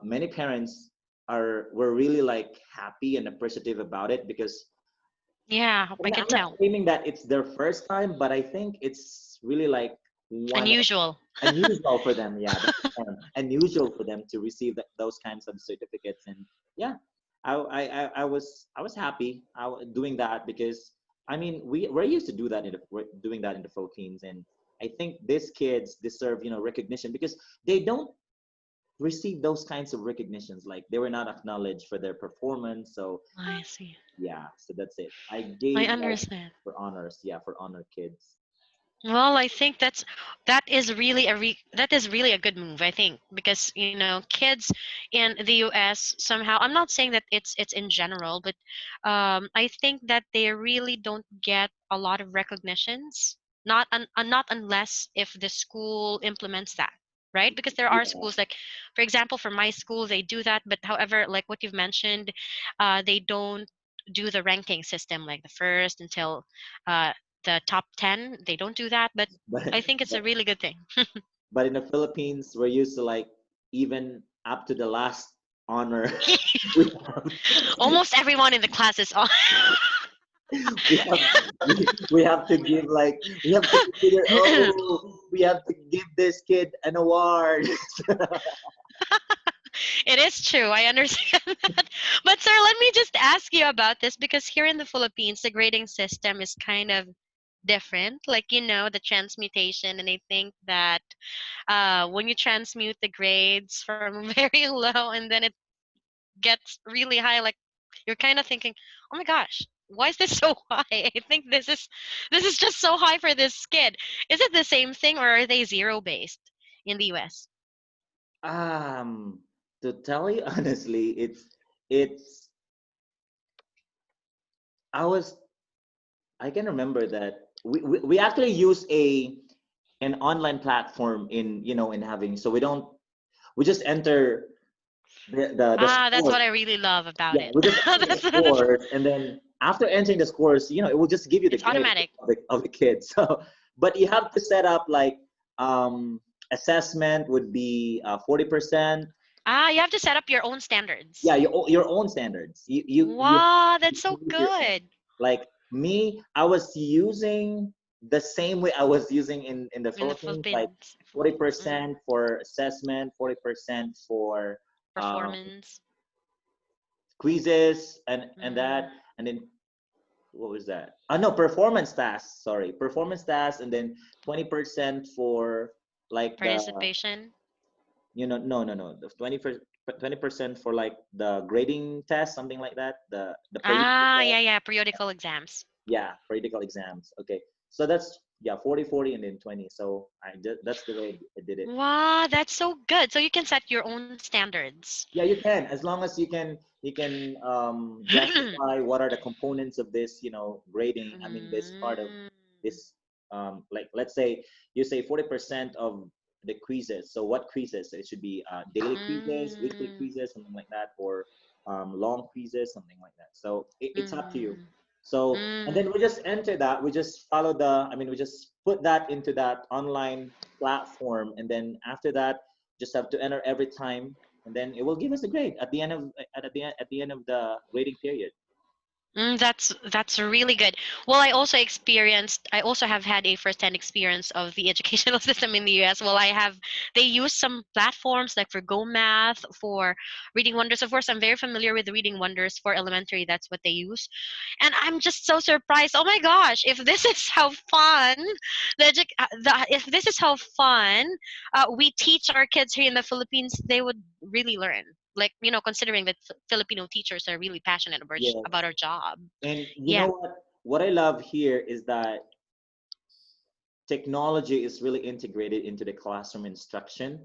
many parents were really like happy and appreciative about it, because Yeah, I can I'm not tell. claiming that it's their first time, but I think it's really like one Unusual. unusual for them. Yeah, that's the term. Unusual for them to receive those kinds of certificates. And yeah, I was happy doing that, because I mean we're used to we're doing that in the Philippines, and I think these kids deserve recognition, because they don't receive those kinds of recognitions. Like, they were not acknowledged for their performance. So I see. yeah, so that's it. I I gave, like, understand. for honors. Yeah, for honor kids. Well, I think that is really that is really a good move. I think because kids in the U.S. somehow. I'm not saying that it's in general, but I think that they really don't get a lot of recognitions. Not unless if the school implements that, right? Because there are Yeah, schools like, for example, for my school they do that, but however, like what you've mentioned, they don't do the ranking system like the first until uh, the top 10. They don't do that, but but I think it's a but really good thing. but in the Philippines, we're used to, like, even up to the last honor. we have, Almost everyone in the class is on. we have we have to give like we have to consider, oh, we have to give this kid an award. It is true. I understand that. But sir, let me just ask you about this because here in the Philippines, the grading system is kind of different. Like, the transmutation. And I think that when you transmute the grades from very low and then it gets really high, like you're kind of thinking, oh my gosh, why is this so high? I think this is just so high for this kid. Is it the same thing or are they zero based in the US? um to tell you honestly, it's I was I can remember that we actually use an online platform in in having, so we just enter the That's score. what I really love about Yeah, it. we just enter the That's scores, and then after entering the scores, it will just give you the it's grade automatic. of the kids. So, but you have to set up like um, assessment would be 40%. You have to set up your own standards. Yeah, your own standards. You Wow, you that's so use your own. good. Like me, I was using the same way I was using in the In the Philippines, like Philippines. 40% for assessment, 40% for um, Performance. quizzes, and Mm, that, and then what was that? No, performance tasks. Sorry, performance tasks, and then 20% for like the participation. no, the 20% for like the grading test, something like that. The periodical Yeah, test. yeah, periodical exams. Yeah, periodical exams. Okay, so that's yeah 40, and then 20. So that's the way I did it. Wow, that's so good. So you can set your own standards. Yeah, you can, as long as you can justify what are the components of this, grading. I mean, this part of Mm, this, like let's say you say 40% of the quizzes. So what quizzes? So it should be daily quizzes, weekly mm, quizzes, something like that, or long quizzes, something like that. So it's up to you. mm, So and then mm. we just enter that. We just follow I mean, we just put that into that online platform, and then after that, just have to enter every time, and then it will give us a grade at the end of the grading period. That's really good. Well, I also have had a first-hand experience of the educational system in the US. Well, they use some platforms like for Go Math, for Reading Wonders. Of course, I'm very familiar with Reading Wonders for elementary. That's what they use. And I'm just so surprised. Oh my gosh, if this is how fun if this is how fun we teach our kids here in the Philippines, they would really learn. Like, considering that Filipino teachers are really passionate Yes. about our job. And you Yeah. know what I love here is that technology is really integrated into the classroom instruction.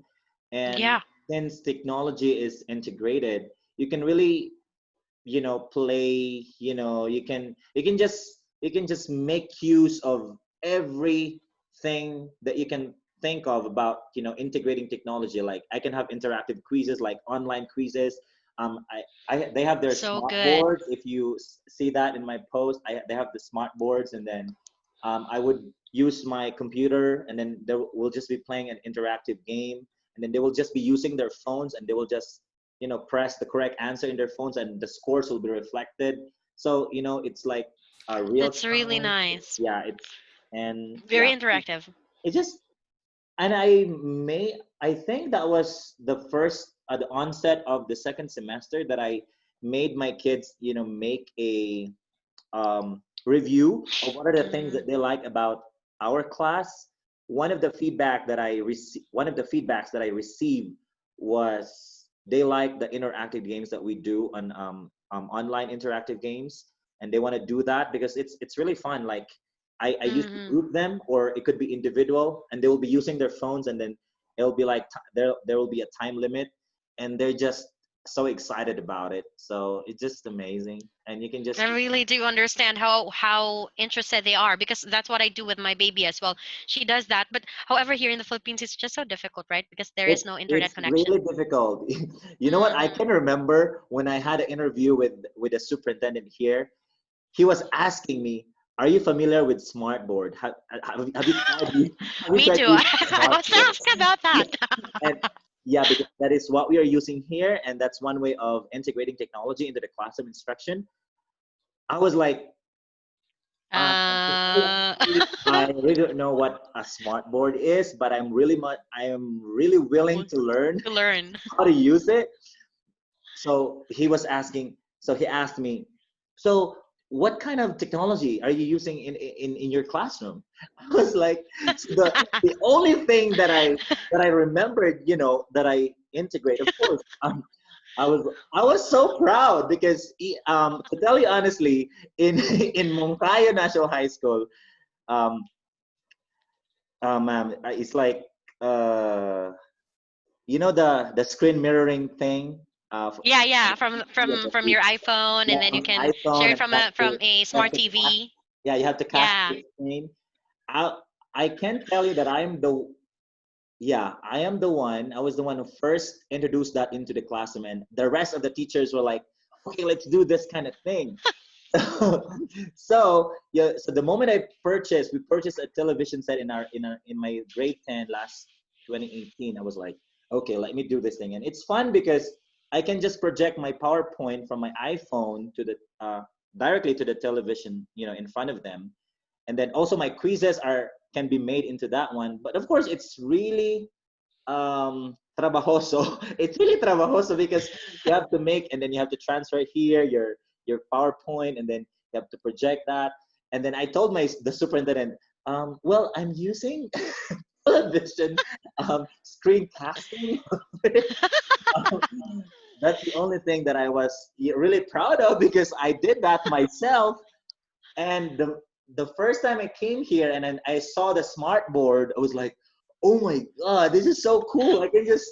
And Yeah. since technology is integrated, you can really, play, you can just make use of everything that you can think of about, integrating technology. Like I can have interactive quizzes, like online quizzes. They have their So smart good. boards. If you see that in my post, they have the smart boards, and then I would use my computer, and then they will just be playing an interactive game, and then they will just be using their phones, and they will just press the correct answer in their phones, and the scores will be reflected. So it's like a real That's really time. nice. Yeah, it's and Very yeah, interactive. it just and I think that was the first at the onset of the second semester that I made my kids make a review of what are the things Mm, that they like about our class. One of the feedbacks that I received was they like the interactive games that we do on online interactive games, and they want to do that because it's really fun. Like I used to mm-hmm. group them, or it could be individual, and they will be using their phones, and then it'll be like there will be a time limit, and they're just so excited about it. So it's just amazing, and you can I just really do understand how interested they are because that's what I do with my baby as well. She does that, but however, here in the Philippines, it's just so difficult, right? Because there is no internet it's really connection. difficult. You know what? I Mm-hmm. can remember when I had an interview with a superintendent here. He was asking me, "Are you familiar with smartboard? Have you tried have you Me tried too. using I was smartboard?" asked about that. And yeah, because that is what we are using here, and that's one way of integrating technology into the classroom instruction. I was like, Uh, I really don't know what a smart board is, but I am really willing want to learn to learn. how to use it. So he was asking, so he asked me, so what kind of technology are you using in your classroom? I was like, so the only thing that I remembered, that I integrate, of course, I was so proud because to tell you honestly, in in Moncayo National High School, um, it's like uh, the screen mirroring thing. Yeah, yeah, from Yeah, your iPhone, and then you on the can iPhone, share it and from a you have smart to cast, TV. yeah, you have to cast Yeah. the screen. I I can tell you that I am the one. I was the one who first introduced that into the classroom, and the rest of the teachers were like, "Okay, let's do this kind of thing." So yeah, so the moment we purchased a television set in my grade 10 last 2018. I was like, okay, let me do this thing, and it's fun because I can just project my PowerPoint from my iPhone to the directly to the television, in front of them, and then also my quizzes are can be made into that one. But of course, it's really trabajoso. It's really trabajoso because you have to make and then you have to transfer here your PowerPoint and then you have to project that. And then I told the superintendent, well, I'm using television screencasting. That's the only thing that I was really proud of because I did that myself. And the first time I came here and then I saw the smart board, I was like, oh my god, this is so cool. I can just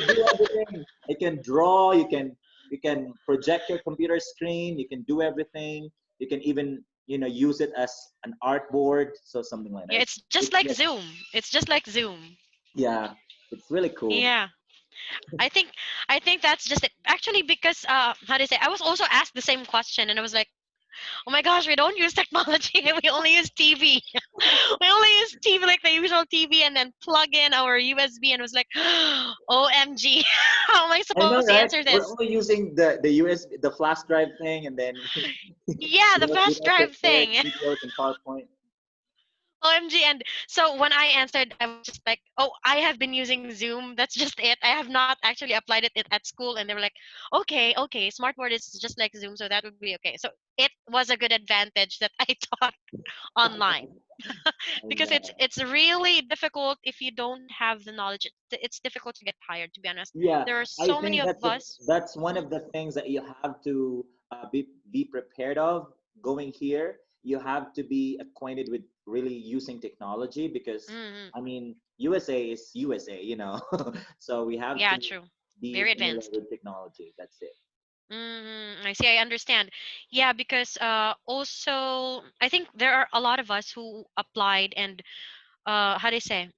do everything. I can draw, you can project your computer screen, you can do everything. You can even, use it as an art board, so something like that. Yeah, it's just like Zoom. It's just like Zoom. Yeah, it's really cool. Yeah. I think that's just it. Actually, because how do you say? I was also asked the same question, and I was like, "Oh my gosh, we don't use technology. We only use TV. We only use TV like the usual TV, and then plug in our USB." And it was like, "OMG, how am I I know, supposed to right? answer We're this?" only using the USB, the flash drive thing, and then Yeah, the we flash don't drive prepare thing. videos and PowerPoint. OMG. And so when I answered, I was just like, oh, I have been using Zoom. That's just it. I have not actually applied it at school. And they were like, okay, okay, Smartboard is just like Zoom. So that would be okay. So it was a good advantage that I taught online I because know. it's really difficult if you don't have the knowledge. It's difficult to get hired, to be honest. Yeah, There are I so many think of us. that's one of the things that you have to be prepared of going here. You have to be acquainted with really using technology because Mm, I mean USA is USA, so we have yeah, to true. be Very familiar advanced. with technology. That's it. I see. I understand. Yeah, because also I think there are a lot of us who applied, and how do you say?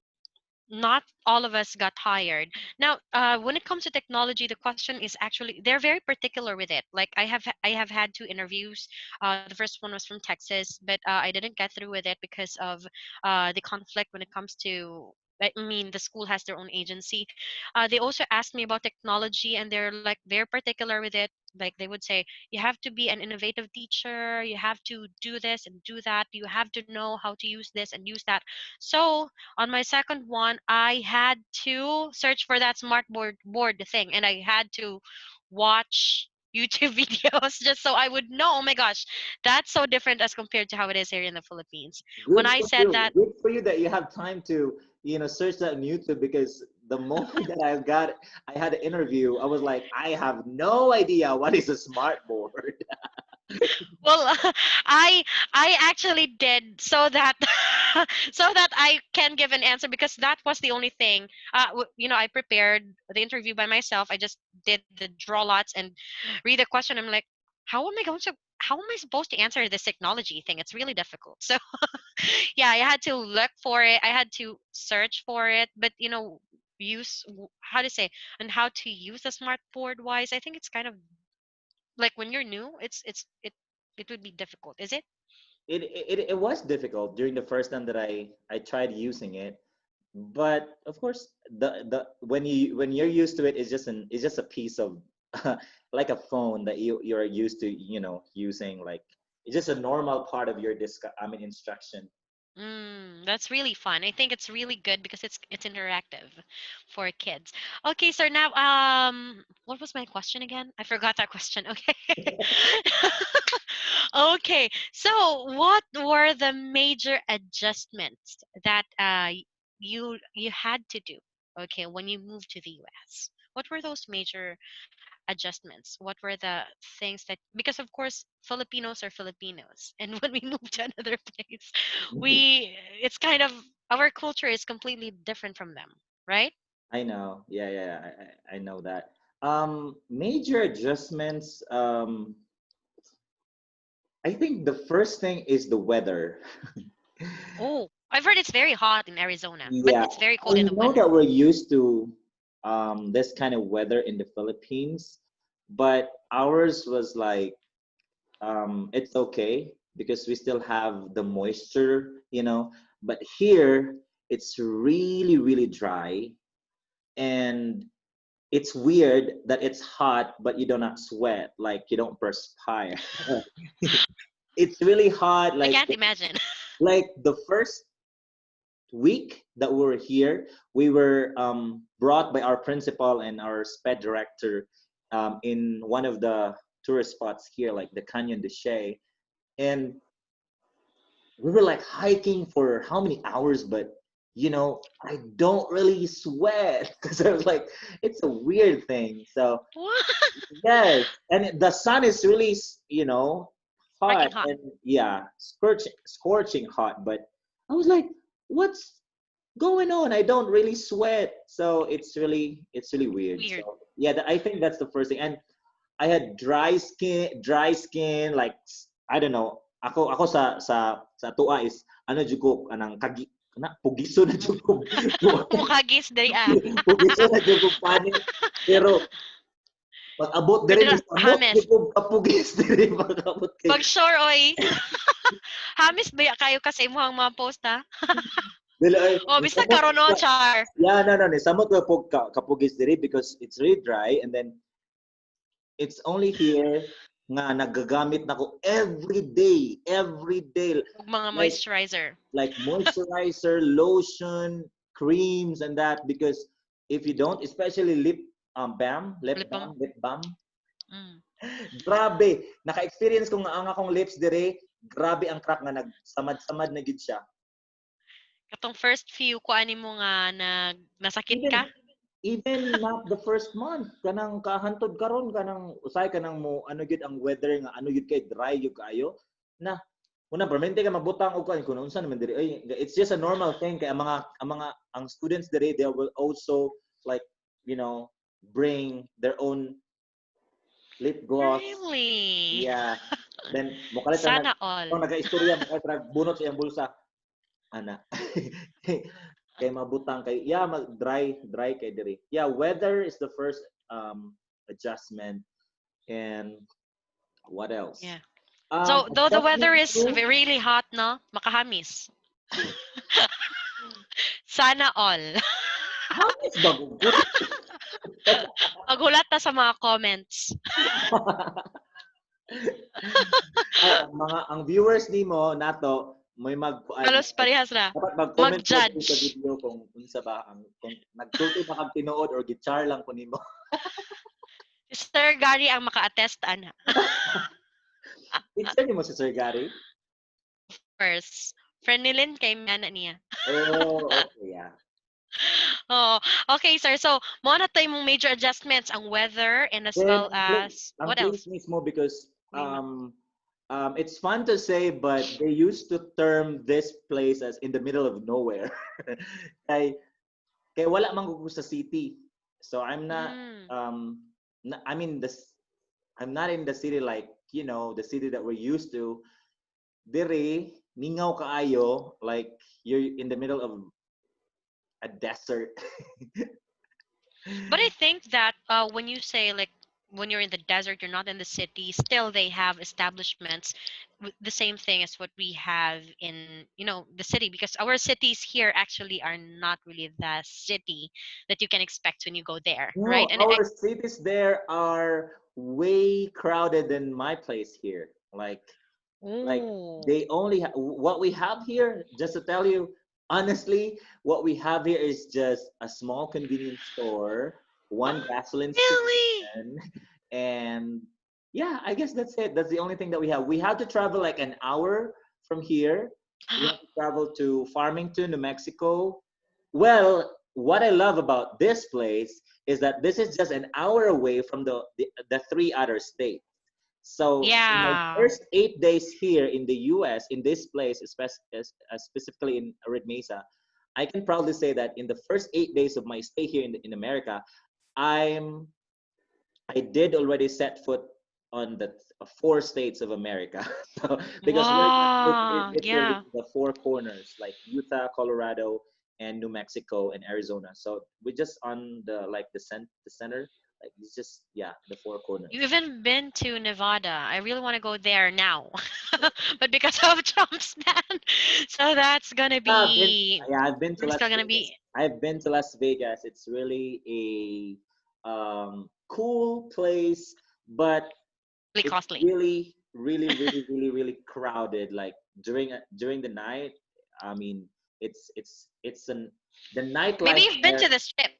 Not all of us got hired. Now, when it comes to technology, the question is actually they're very particular with it. Like I have had two interviews. The first one was from Texas, but I didn't get through with it because of the conflict when it comes to. I mean, the school has their own agency. They also asked me about technology, and they're like very particular with it. Like they would say, you have to be an innovative teacher. You have to do this and do that. You have to know how to use this and use that. So on my second one, I had to search for that board thing, and I had to watch YouTube videos just so I would know. Oh my gosh, that's so different as compared to how it is here in the Philippines. When Good I for said you. that, Good for you that you have time to, search that on YouTube because the moment that I had an interview, I was like, I have no idea what is a smart board. well, I actually did so that so that I can give an answer because that was the only thing. I prepared the interview by myself. I just did the draw lots and read the question. I'm like, how am I supposed to answer this technology thing? It's really difficult. So yeah, I had to look for it. I had to search for it, but how to say and how to use a smart board wise. I think it's kind of like when you're new, it would be difficult, is it? It was difficult during the first time that I tried using it, but of course the when you're used to it, it's just a piece of like a phone that you're used to, using like It's just a normal part of your instruction. That's really fun. I think it's really good because it's interactive for kids. Okay, so now what was my question again? I forgot that question. Okay. Okay. So what were the major adjustments that you had to do, okay, when you moved to the US? What were those major adjustments? What were the things that, because of course Filipinos are Filipinos, and when we move to another place, we it's kind of, our culture is completely different from them, right? I know. Yeah, yeah, I know that. Major adjustments. I think the first thing is the weather. Oh, I've heard it's very hot in Arizona, but Yeah, it's very cold I in the know winter. that we're used to this kind of weather in the Philippines, but ours was like it's okay because we still have the moisture, you know. But here it's really, really dry, and it's weird that it's hot, but you do not sweat, like you don't perspire. It's really hot, I can't imagine. like the first week that we were here, we were brought by our principal and our sped director in one of the tourist spots here, like the Canyon de Chelly. And we were like hiking for how many hours, but I don't really sweat because I was like, it's a weird thing. So What? yes, and the sun is really, hot Sparking hot. and yeah, scorching hot. But I was like, what's going on? I don't really sweat, so it's really weird. Weird. So yeah, I think that's the first thing. And I had dry skin, like I don't know. Ako sa tua is ano jud ko anang pugiso na jud ko. Mukagis dari ah. Pugiso na jud ko pani. Pero pag abot Or diri dira, ni samot hames. jud ko kapugis diri pag abot kay. Pag sure, oy. Hamis ba kayo kasi imuhang mga post ha? Dili ay Oh, ni bisa samot karon no, Char. yeah, no, ni samot ko kapugis diri because it's really dry, and then it's only here nga nagagamit na ko every day, Ug mga like moisturizer. moisturizer, lotion, creams, and that. Because if you don't, especially Lip balm. lip balm, Mm. grabe. Naka-experience ko nga ang akong lips dire, grabe ang crack nga nagsamad-samad na gid siya. Katong first few kuani mo nga nasakit Even ka. even not the first month, kanang kahantod karon, kanang usay kanang mo ano gyud ang weather nga ano gyud kay dry gyud kayo na una permente ka mabutang og kun unsa naman diri ay it's just a normal thing kay ang students diri, they will also like you know bring their own lip gloss. Really? Yeah, then mukalit na Sana all. nagaistorya mukalit na bunot sa iyang bulsa ana. Kay mabutang kay yeah, dry kay diri. Yeah, weather is the first adjustment. And what else? Yeah. So, though the weather Adjustment is to really hot, no? Makahamis. Sana all. hamis bagugot. Magulat na sa mga comments. Ay, ang viewers nimo nato may Halos parehas na. dapat mag-comment po sa Mag-judge. video kung unsa ba ang kung nagsulti ba kag tinuod or guitar lang po nimo. Si Sir Gary ang maka-attest, ana. Teacher nimo si Sir Gary? First, friend ni Lynn kay Miana niya. Oh, okay, yeah. Oh, okay, sir. So, mo na to imong major adjustments, ang weather and as Then well as ang what place else? mismo because Klima. it's fun to say, but they used to term this place as in the middle of nowhere. kay kay wala man ko sa city. So I'm not Mm. I mean I'm not in the city like, the city that we're used to. Dire mingaw kaayo, like you're in the middle of a desert. But I think that when you say like when you're in the desert, you're not in the city, still they have establishments the same thing as what we have in, the city, because our cities here actually are not really the city that you can expect when you go there, right? No, And our cities there are way crowded than my place here. Like Like Oh. they only what we have here. Just to tell you honestly, what we have here is just a small convenience store, one gasoline Really? station, and yeah, I guess that's it. That's the only thing that we have. We have to travel like an hour from here. We have to travel to Farmington, New Mexico. Well, what I love about this place is that this is just an hour away from the three other states. So in my Yeah. first 8 days here in the US, in this place, specifically in Red Mesa, I can proudly say that in the first 8 days of my stay here in America, I'm I did already set foot on the four states of America. So because Wow. it's really Yeah. the four corners like Utah, Colorado, and New Mexico and Arizona. So we're just on the like the center. Like it's just yeah, the four You corners. even been to Nevada. I really want to go there now. But because of Trump's ban, so that's gonna be I've been to we're Las still gonna Vegas. be I've been to Las Vegas. It's really a cool place, but really it's costly. really crowded. Like during the night, I mean, it's an the Maybe nightlife you've been there. to the strip.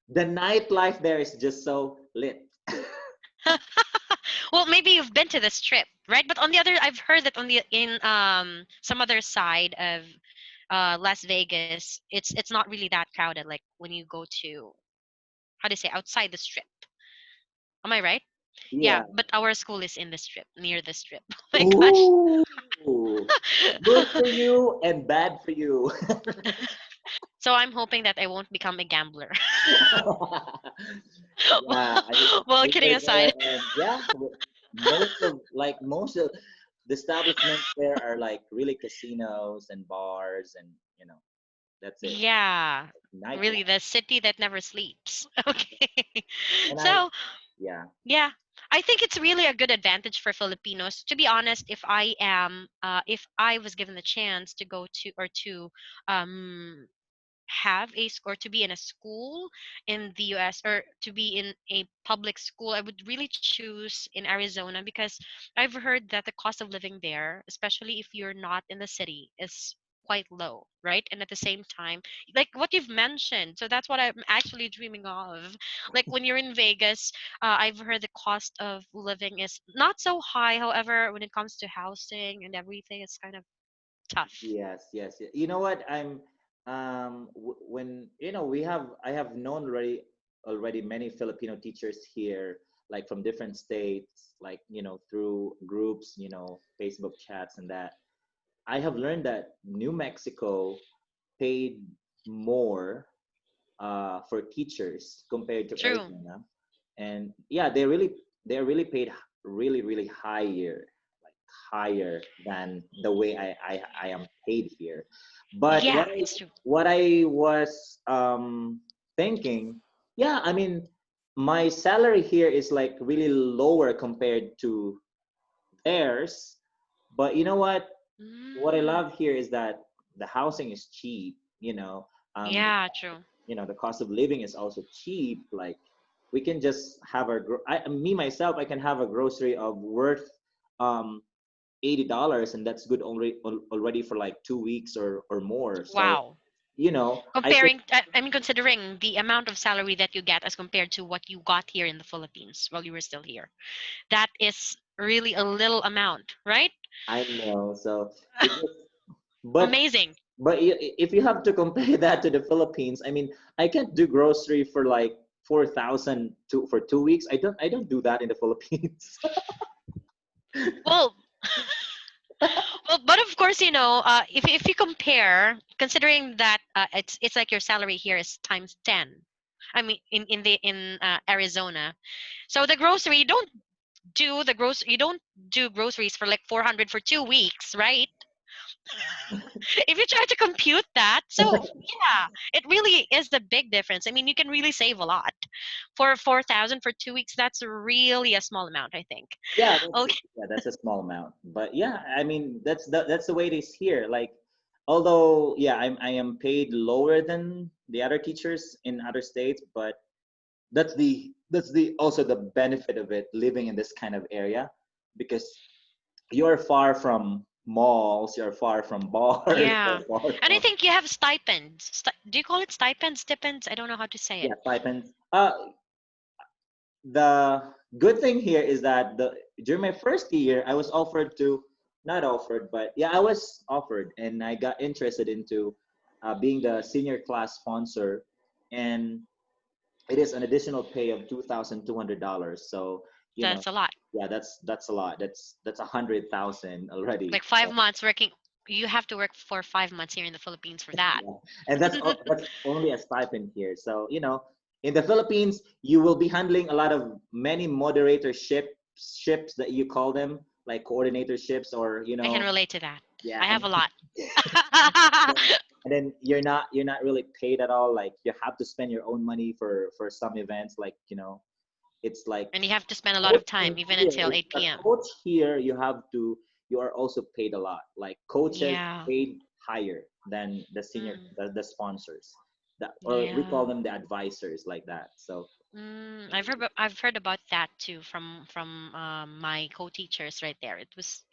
The nightlife there is just so lit. Well, maybe you've been to the strip, right? But on the other, I've heard that on the in some other side of Las Vegas, it's not really that crowded. Like when you go to how do you say outside the strip. Am I right? Yeah, Yeah. but our school is in the strip, near the strip. Oh my gosh. Ooh, good for you and bad for you. So I'm hoping that I won't become a gambler. Yeah, Well, we kidding were there, aside. and yeah, most of the establishments there are like really casinos and bars, and that's it. Yeah, really, Nightlife. the city that never sleeps. Okay. And So, yeah, yeah, I think it's really a good advantage for Filipinos. To be honest, if I was given the chance to go to or to um, have a or to be in a school in the US or to be in a public school, I would really choose in Arizona because I've heard that the cost of living there, especially if you're not in the city, is quite low, right? And at the same time, like what you've mentioned, so that's what I'm actually dreaming of. Like when you're in Vegas, I've heard the cost of living is not so high. However, when it comes to housing and everything, it's kind of tough. yes. You know what? When we have I have known already many Filipino teachers here, like from different states, like through groups, Facebook chats and that. I have learned that New Mexico paid more for teachers compared to True. Arizona, and yeah, they really paid really higher, like higher than the way I am paid here. But Yeah, it's true. what I was thinking, yeah, I mean, my salary here is like really lower compared to theirs, but you know what? What I Mm. love here is that the housing is cheap. Um, Yeah, true. the cost of living is also cheap. Like we can just have me myself, I can have a grocery of worth um $80, and that's good already for like 2 weeks or more. So Wow. I think I mean, considering the amount of salary that you get as compared to what you got here in the Philippines while you were still here, that is really a little amount, right? I know. So it just but Amazing. if you have to compare that to the Philippines, I mean, I can't do grocery for like 4,000 for 2 weeks. I don't do that in the Philippines. Well, well, but of course, if you compare, considering that it's like your salary here is times 10. I mean, in Arizona, so the grocery you don't do groceries for like 400 for 2 weeks, right? If you try to compute that, so yeah, it really is a big difference. I mean, you can really save a lot for 4,000 for 2 weeks. That's really a small amount, I think. Yeah, Okay. that's a small amount. But yeah, I mean, that's the way it is here. Like, although yeah, I am paid lower than the other teachers in other states, but that's the also the benefit of it living in this kind of area, because you're far from malls, you're far from bars, Yeah. you're far And I from, think you have stipends. Do you call it stipends? Stipends? I don't know how to say it. yeah, stipends. The good thing here is that the during my first year, I was offered to, not offered, but yeah, I was offered, and I got interested into being the senior class sponsor, and it is an additional pay of $2,200. So you know, That's a lot. yeah, that's a lot. That's 100,000 already. Like five So, months working. You have to work for 5 months here in the Philippines for that. yeah. And that's only a stipend here. So in the Philippines, you will be handling a lot of many moderator ships that you call them, like coordinator ships, or I can relate to that. yeah, I have a lot. and then you're not really paid at all. Like you have to spend your own money for some events. Like it's like And you have to spend a lot of coaching time, even here. until 8 A p.m. coach here, you are also paid a lot. Like coaches Yeah. paid higher than Mm, the sponsors, that, or we call yeah. them the advisors, like that. So I've heard about that too from my co-teachers right there.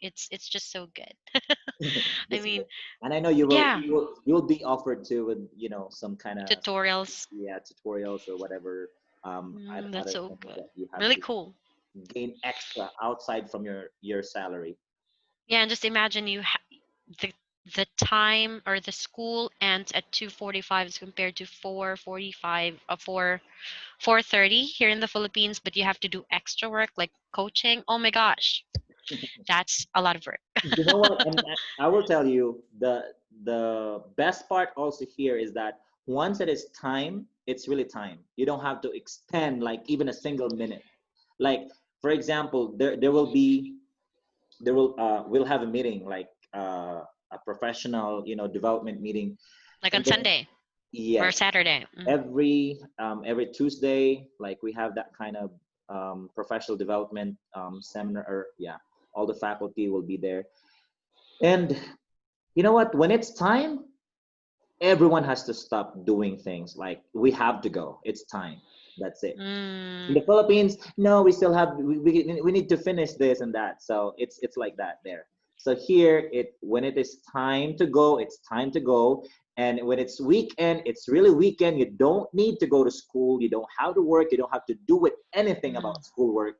It's just so good. I that's mean, good. And I know you will yeah, you'll be offered to with some kind of, tutorials. yeah, tutorials or whatever, That's other so things good. that you have Really to cool. gain extra outside from your salary. Yeah, and just imagine the the time or the school ends at 2:45 as compared to 4:45 4:30 here in the Philippines, but you have to do extra work like coaching. Oh my gosh, that's a lot of work. You know what? And I will tell you, the best part also here is that once it is time, it's really time. You don't have to extend like even a single minute. Like for example, we'll have a meeting, like a professional development meeting, Like and on then Sunday or yes, Saturday. every Tuesday, like we have that kind of professional development seminar, or yeah, all the faculty will be there. And you know what? When it's time, everyone has to stop doing things. Like we have to go. It's time. That's it. In Mm, the Philippines, no, we still have we need to finish this and that. So it's like that there. So here, when it is time to go, it's time to go. And when it's weekend, it's really weekend. You don't need to go to school. You don't have to work. You don't have to do it anything mm, about schoolwork.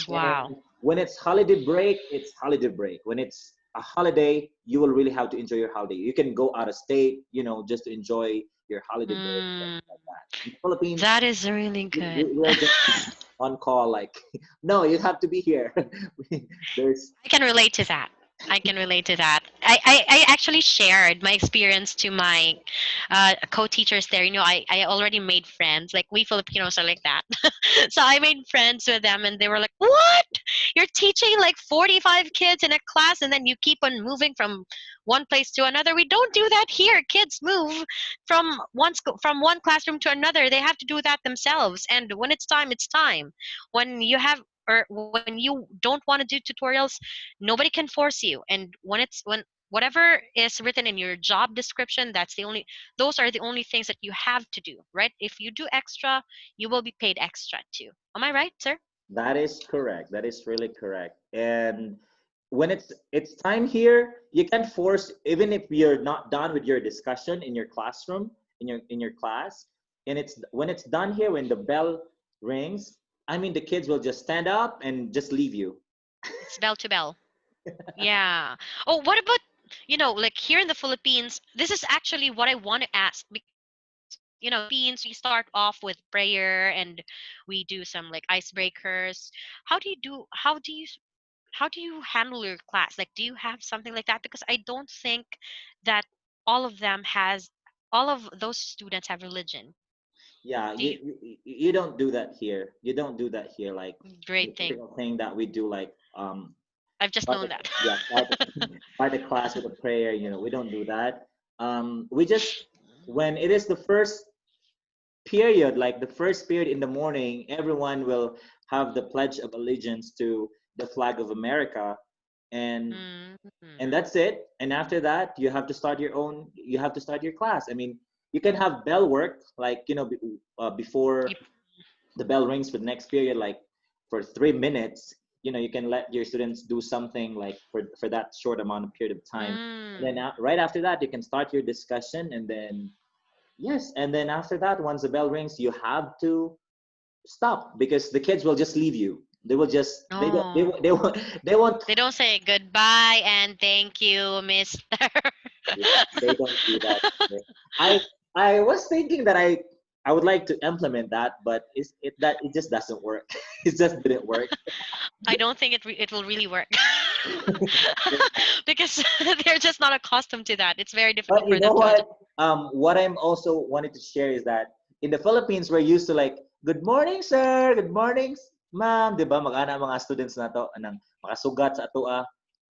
wow. And when it's holiday break, it's holiday break. When it's a holiday, you will really have to enjoy your holiday. You can go out of state, just to enjoy your holiday break, Mm, something like that. In the Philippines, that is really good. we're just on call, like, no, you have to be here. There's, I can relate to that. I can relate to that. I actually shared my experience to my co-teachers there. I already made friends. Like we Filipinos are like that. So I made friends with them, and they were like, "What? You're teaching like 45 kids in a class, and then you keep on moving from one place to another. We don't do that here. Kids move from one classroom to another. They have to do that themselves. And when it's time, it's time. When you have or when you don't want to do tutorials, nobody can force you. And when whatever is written in your job description, those are the only things that you have to do, right? If you do extra, you will be paid extra too. Am I right, sir? that is correct. That is really correct. And when it's time here, you can't force, even if you're not done with your discussion in your classroom, in your class, and it's when it's done here, when the bell rings, I mean the kids will just stand up and just leave you. It's bell to bell. Yeah. Oh, what about, like here in the Philippines, this is actually what I want to ask because, Philippines, we start off with prayer and we do some like icebreakers. How do you handle your class? Like, do you have something like that? Because I don't think that all of them has all of those students have religion. Yeah, Do you? you don't do that here. You don't do that here. Like the Great thing. typical thing that we do, like I've just start known the, that. yeah, start the class with a prayer. We don't do that. We just, when it is the first period, like the first period in the morning, everyone will have the Pledge of Allegiance to the flag of America, and Mm-hmm. that's it. And after that, you have to start your class. I mean, you can have bell work, like before Yep. the bell rings for the next period, like for 3 minutes. you can let your students do something like for that short amount of period of time, and then Mm. right after that you can start your discussion, and then yes, and then after that, once the bell rings, you have to stop because the kids will just leave you. They will just Oh. they won't they won't. They don't say goodbye and thank you, mister. Yeah, they don't do that here. I I was thinking that I would like to implement that, but it just doesn't work. It just didn't work. I don't think it will really work. Because they're just not accustomed to that. It's very But difficult you for know them to what? adjust. What I'm also wanted to share is that in the Philippines, we're used to like, good morning, sir. Good morning, ma'am. Di ba? Mag-ana ang mga students na to, anang makasugat sa ato.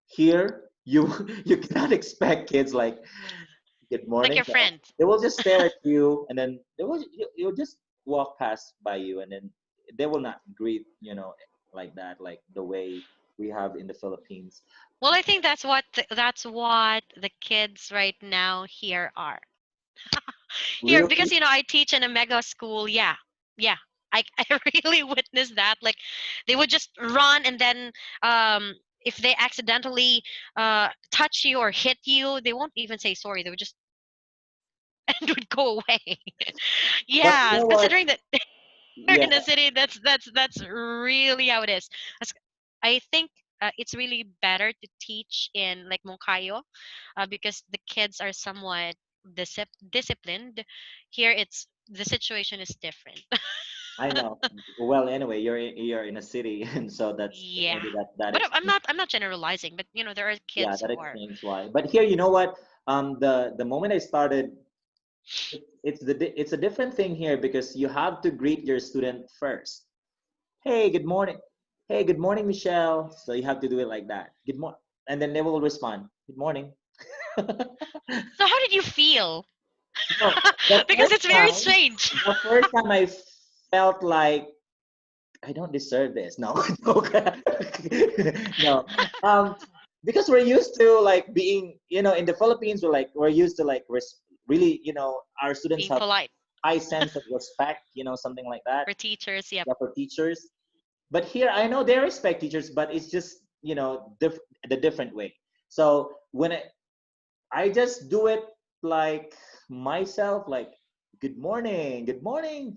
Here, you you cannot expect kids like, good Like morning. your No. friend. They will just stare at you, and then you'll just walk past by you, and then they will not greet, like that, like the way we have in the Philippines. Well, I think that's what the kids right now here are. Here, Really? because I teach in a mega school. Yeah, yeah. I really witnessed that. Like, they would just run, and then if they accidentally touch you or hit you, they won't even say sorry. They would just and would go away. But you Yeah, know what? considering that we're Yeah, in the city, that's really how it is. As- I think it's really better to teach in like Moncayo, because the kids are somewhat disciplined. Here, it's the situation is different. I know. Well, anyway, you're in a city, and so that's Yeah, maybe that but I'm explains. not generalizing. But there are Yeah, kids that who are explains why. But here, you know what? The moment I started, it's a different thing here because you have to greet your student first. Hey, good morning. Hey, good morning, Michelle. So you have to do it like that. Good morning, and then they will respond. Good morning. So how did you feel? No, the Because first it's very time, strange. the first time I felt like I don't deserve this. No, no, no. Because we're used to like being, in the Philippines, we're used to like really, our students Being have polite high sense of respect, something like that, for teachers. Yep. yeah, for teachers. But here, I know they respect teachers, but it's just, the different way. So when I just do it like myself, like, good morning, good morning,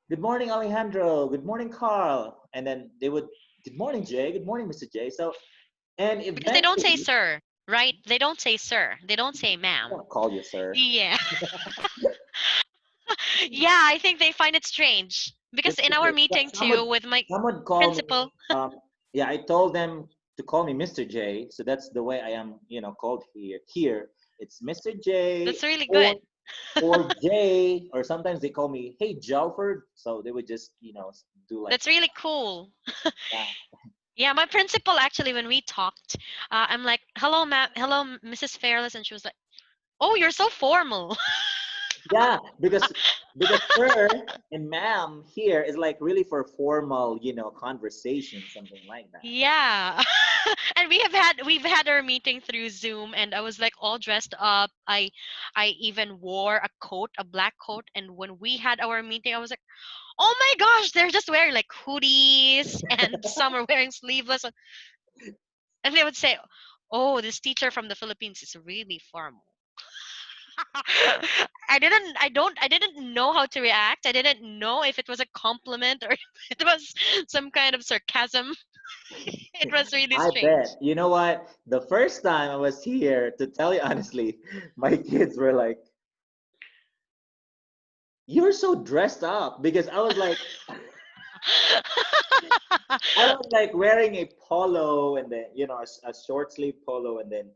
good morning, Alejandro, good morning, Carl. And then they would, good morning, Jay, good morning, Mr. Jay. So, and Because they don't say eventually, sir, right? They don't say sir. They don't say I ma'am. don't call you sir. Yeah. Yeah, I think they find it strange. Because It's in our okay. meeting Some would, too with my some would call principal, me, yeah, I told them to call me Mr. J. So that's the way I am, called here. Here, it's Mr. J that's really or good. or Jay, or sometimes they call me, hey, Jalford. So they would just, do like That's really cool. that. Yeah, my principal actually, when we talked, I'm like, hello, hello, Mrs. Fairless. And she was like, oh, you're so formal. Yeah, because sir and ma'am here is like really for formal, conversation, something like that. Yeah. And we've had our meeting through Zoom, and I was like all dressed up. I even wore a coat, a black coat, and when we had our meeting, I was like, "Oh my gosh, they're just wearing like hoodies and some are wearing sleeveless." And they would say, "Oh, this teacher from the Philippines is really formal." I didn't know how to react. I didn't know if it was a compliment or if it was some kind of sarcasm. It was really I strange. bet. You know what? The first time I was here, to tell you honestly, my kids were like, "You're so dressed up," because I was like wearing a polo, and then a short sleeve polo, and then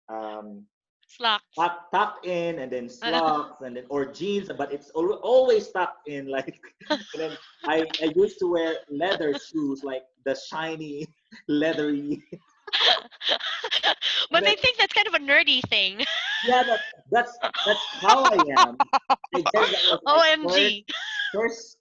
um Slacks. tucked in, and then slacks, and then or jeans, but it's always tucked in, like. And then I used to wear leather shoes, like the shiny leathery. And But then they think that's kind of a nerdy thing. yeah, that's how I am. I guess that was like first OMG. first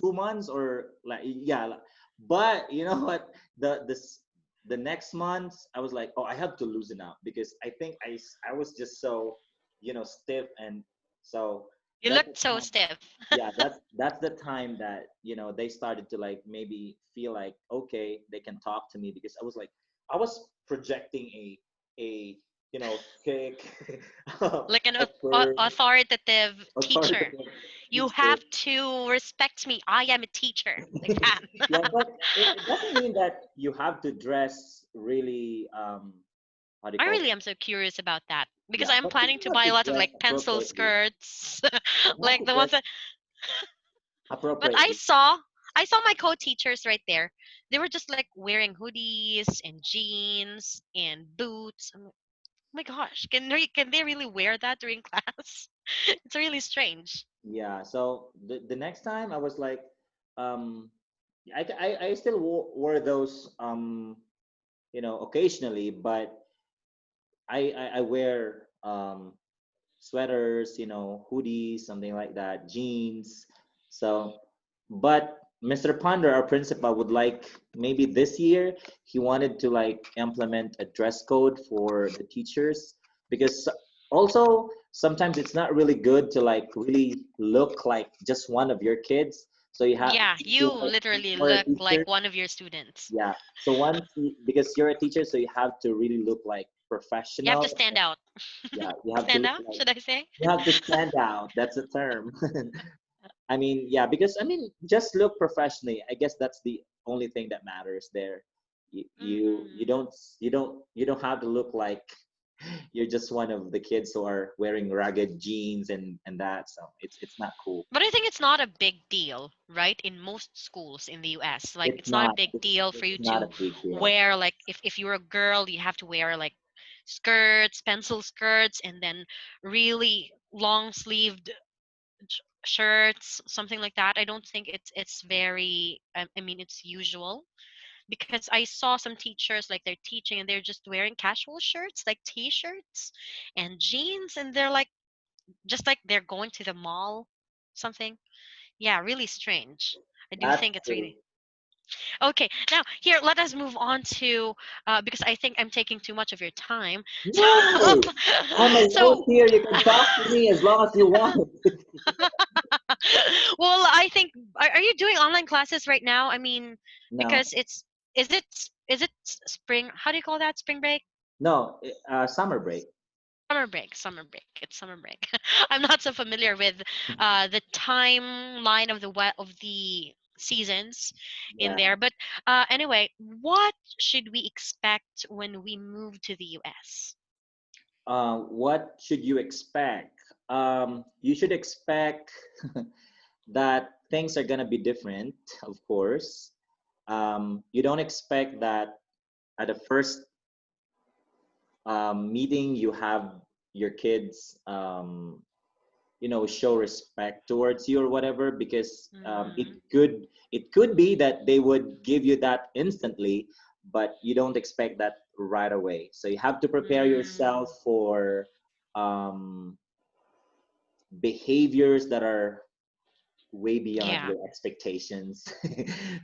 2 months, or like, yeah, but you know what, the next month I was like, oh, I have to loosen up because I think I was just so, stiff, and so You that's looked the so time. stiff. Yeah, that's the time that they started to like maybe feel like okay, they can talk to me, because I was like, I was projecting a thick Like an awkward authoritative teacher. authoritative You teacher. have to respect me. I am a teacher. Like Yeah, that. but it doesn't mean that you have to dress really how do you I call really it? am so curious about that because Yeah, I'm but you planning to have buy to a lot of dress like pencil appropriately. skirts, You have like to the ones dress that. But I appropriately. saw, I saw my co-teachers right there. They were just like wearing hoodies and jeans and boots. I'm like, oh my gosh, can they really wear that during class? It's really strange. Yeah, so the next time I was like, um, I still wore those occasionally, but I wear sweaters, hoodies, something like that, jeans. So, but Mr. Ponder, our principal, would like maybe this year he wanted to like implement a dress code for the teachers, because also sometimes it's not really good to like really look like just one of your kids. So you have, Yeah, since you literally you are a look teacher, like one of your students. yeah. So because you're a teacher, so you have to really look like You have to professional. stand out. Yeah, you have to Stand look out, like should I say? you have to stand out. That's a term. I mean, yeah, because I mean, just look professionally. I guess that's the only thing that matters there. You Hmm. don't have to look like you're just one of the kids who are wearing ragged jeans and that. So it's not cool. But I think it's not a big deal, right? In most schools in the US, like It's it's not a not. big It's deal for it's you not a to big deal. wear like if you're a girl, you have to wear like skirts, pencil skirts, and then really long sleeved shirts, something like that. I don't think it's very. I mean, it's usual because I saw some teachers like they're teaching and they're just wearing casual shirts, like t-shirts and jeans, and they're like just like they're going to the mall, something. Yeah, really strange. I do That's think it's true. really okay. Now, here, let us move on to because I think I'm taking too much of your time. No, I'm a host So, here. You can talk to me as long as you want. well, I think are you doing online classes right now? I mean, No, because is it spring? How do you call that? Spring break? no, summer break. Summer break, summer break. It's summer break. I'm not so familiar with the timeline of of the seasons in Yeah. there. But anyway, what should we expect when we move to the US? What should you expect? You should expect that things are gonna be different, of course. You don't expect that at the first meeting you have your kids, show respect towards you or whatever, because Mm-hmm. it could be that they would give you that instantly, but you don't expect that right away. So you have to prepare Mm, yourself for um, behaviors that are way beyond yeah, your expectations.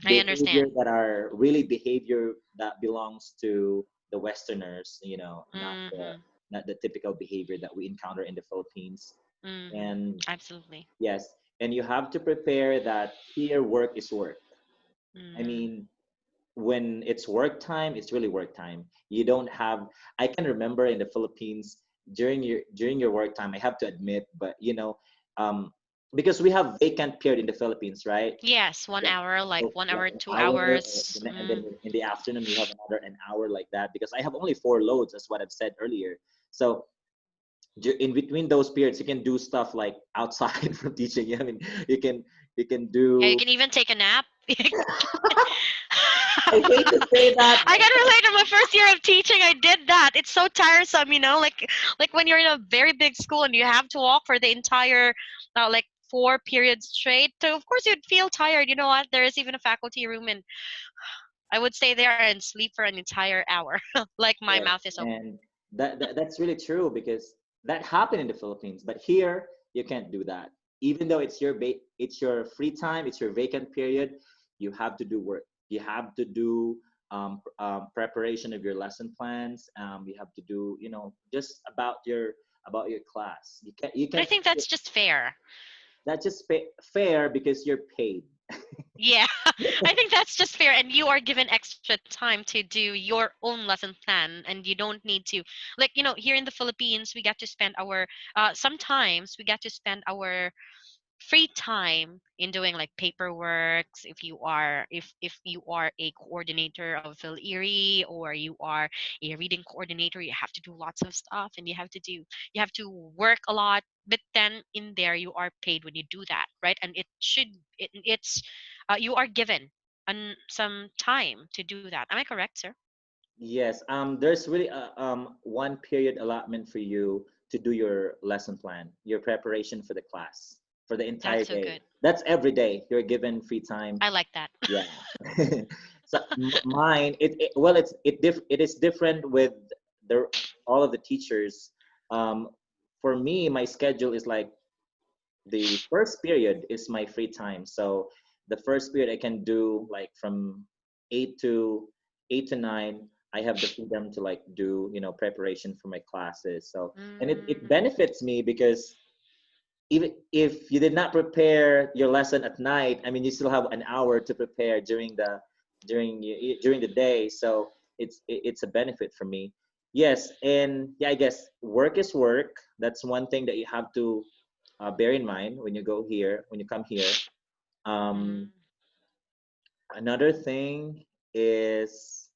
I Behavior understand. that are really behavior that belongs to the Westerners, Mm-hmm. not the typical behavior that we encounter in the Philippines. Mm-hmm. And Absolutely. yes, and you have to prepare that here work is work. I Mm, mean, when it's work time, it's really work time. You don't have. I can remember in the Philippines during your work time. I have to admit, but um, because we have vacant period in the Philippines, right? yes, 1 hour, like So one like hour, an two hour, hours. and then in the afternoon you have another an hour like that, because I have only four loads, as what I've said earlier. So in between those periods, you can do stuff like outside from teaching. I mean, you can Yeah, you do. can even take a nap. I hate to say that, I can relate to my first year of teaching. I did that. It's so tiresome, like when you're in a very big school and you have to walk for the entire, like 4 periods straight. So of course you'd feel tired. You know what? There is even a faculty room, and I would stay there and sleep for an entire hour, like my yes, mouth is open. and that's really true, because that happened in the Philippines, but here you can't do that. Even though it's your free time, it's your vacant period, you have to do work. You have to do preparation of your lesson plans. You have to do just about your about your class. You But I can think that's just fair. that's just fair because you're paid. Yeah, I think that's just fair. And you are given extra time to do your own lesson plan, and you don't need to, like, here in the Philippines, we get to spend sometimes we get to spend our free time in doing like paperwork. If you are a coordinator of Phil Erie, or you are a reading coordinator, you have to do lots of stuff, and you have to work a lot. But then in there, you are paid when you do that, right? And it's you are given some time to do that. Am I correct, sir? Yes, there's really one period allotment for you to do your lesson plan, your preparation for the class for the entire That's so day. good. That's every day. You're given free time. I like that. Yeah. So mine, well, it is different with the all of the teachers. Um, for me, my schedule is like the first period is my free time. So the first period I can do like from 8 to 9. I have the freedom to like do, preparation for my classes. So, and it Mm, benefits me because even if you did not prepare your lesson at night, I mean, you still have an hour to prepare during the day. So it's a benefit for me. Yes, and yeah, I guess work is work. That's one thing that you have to bear in mind when you come here. Um, mm. Another thing is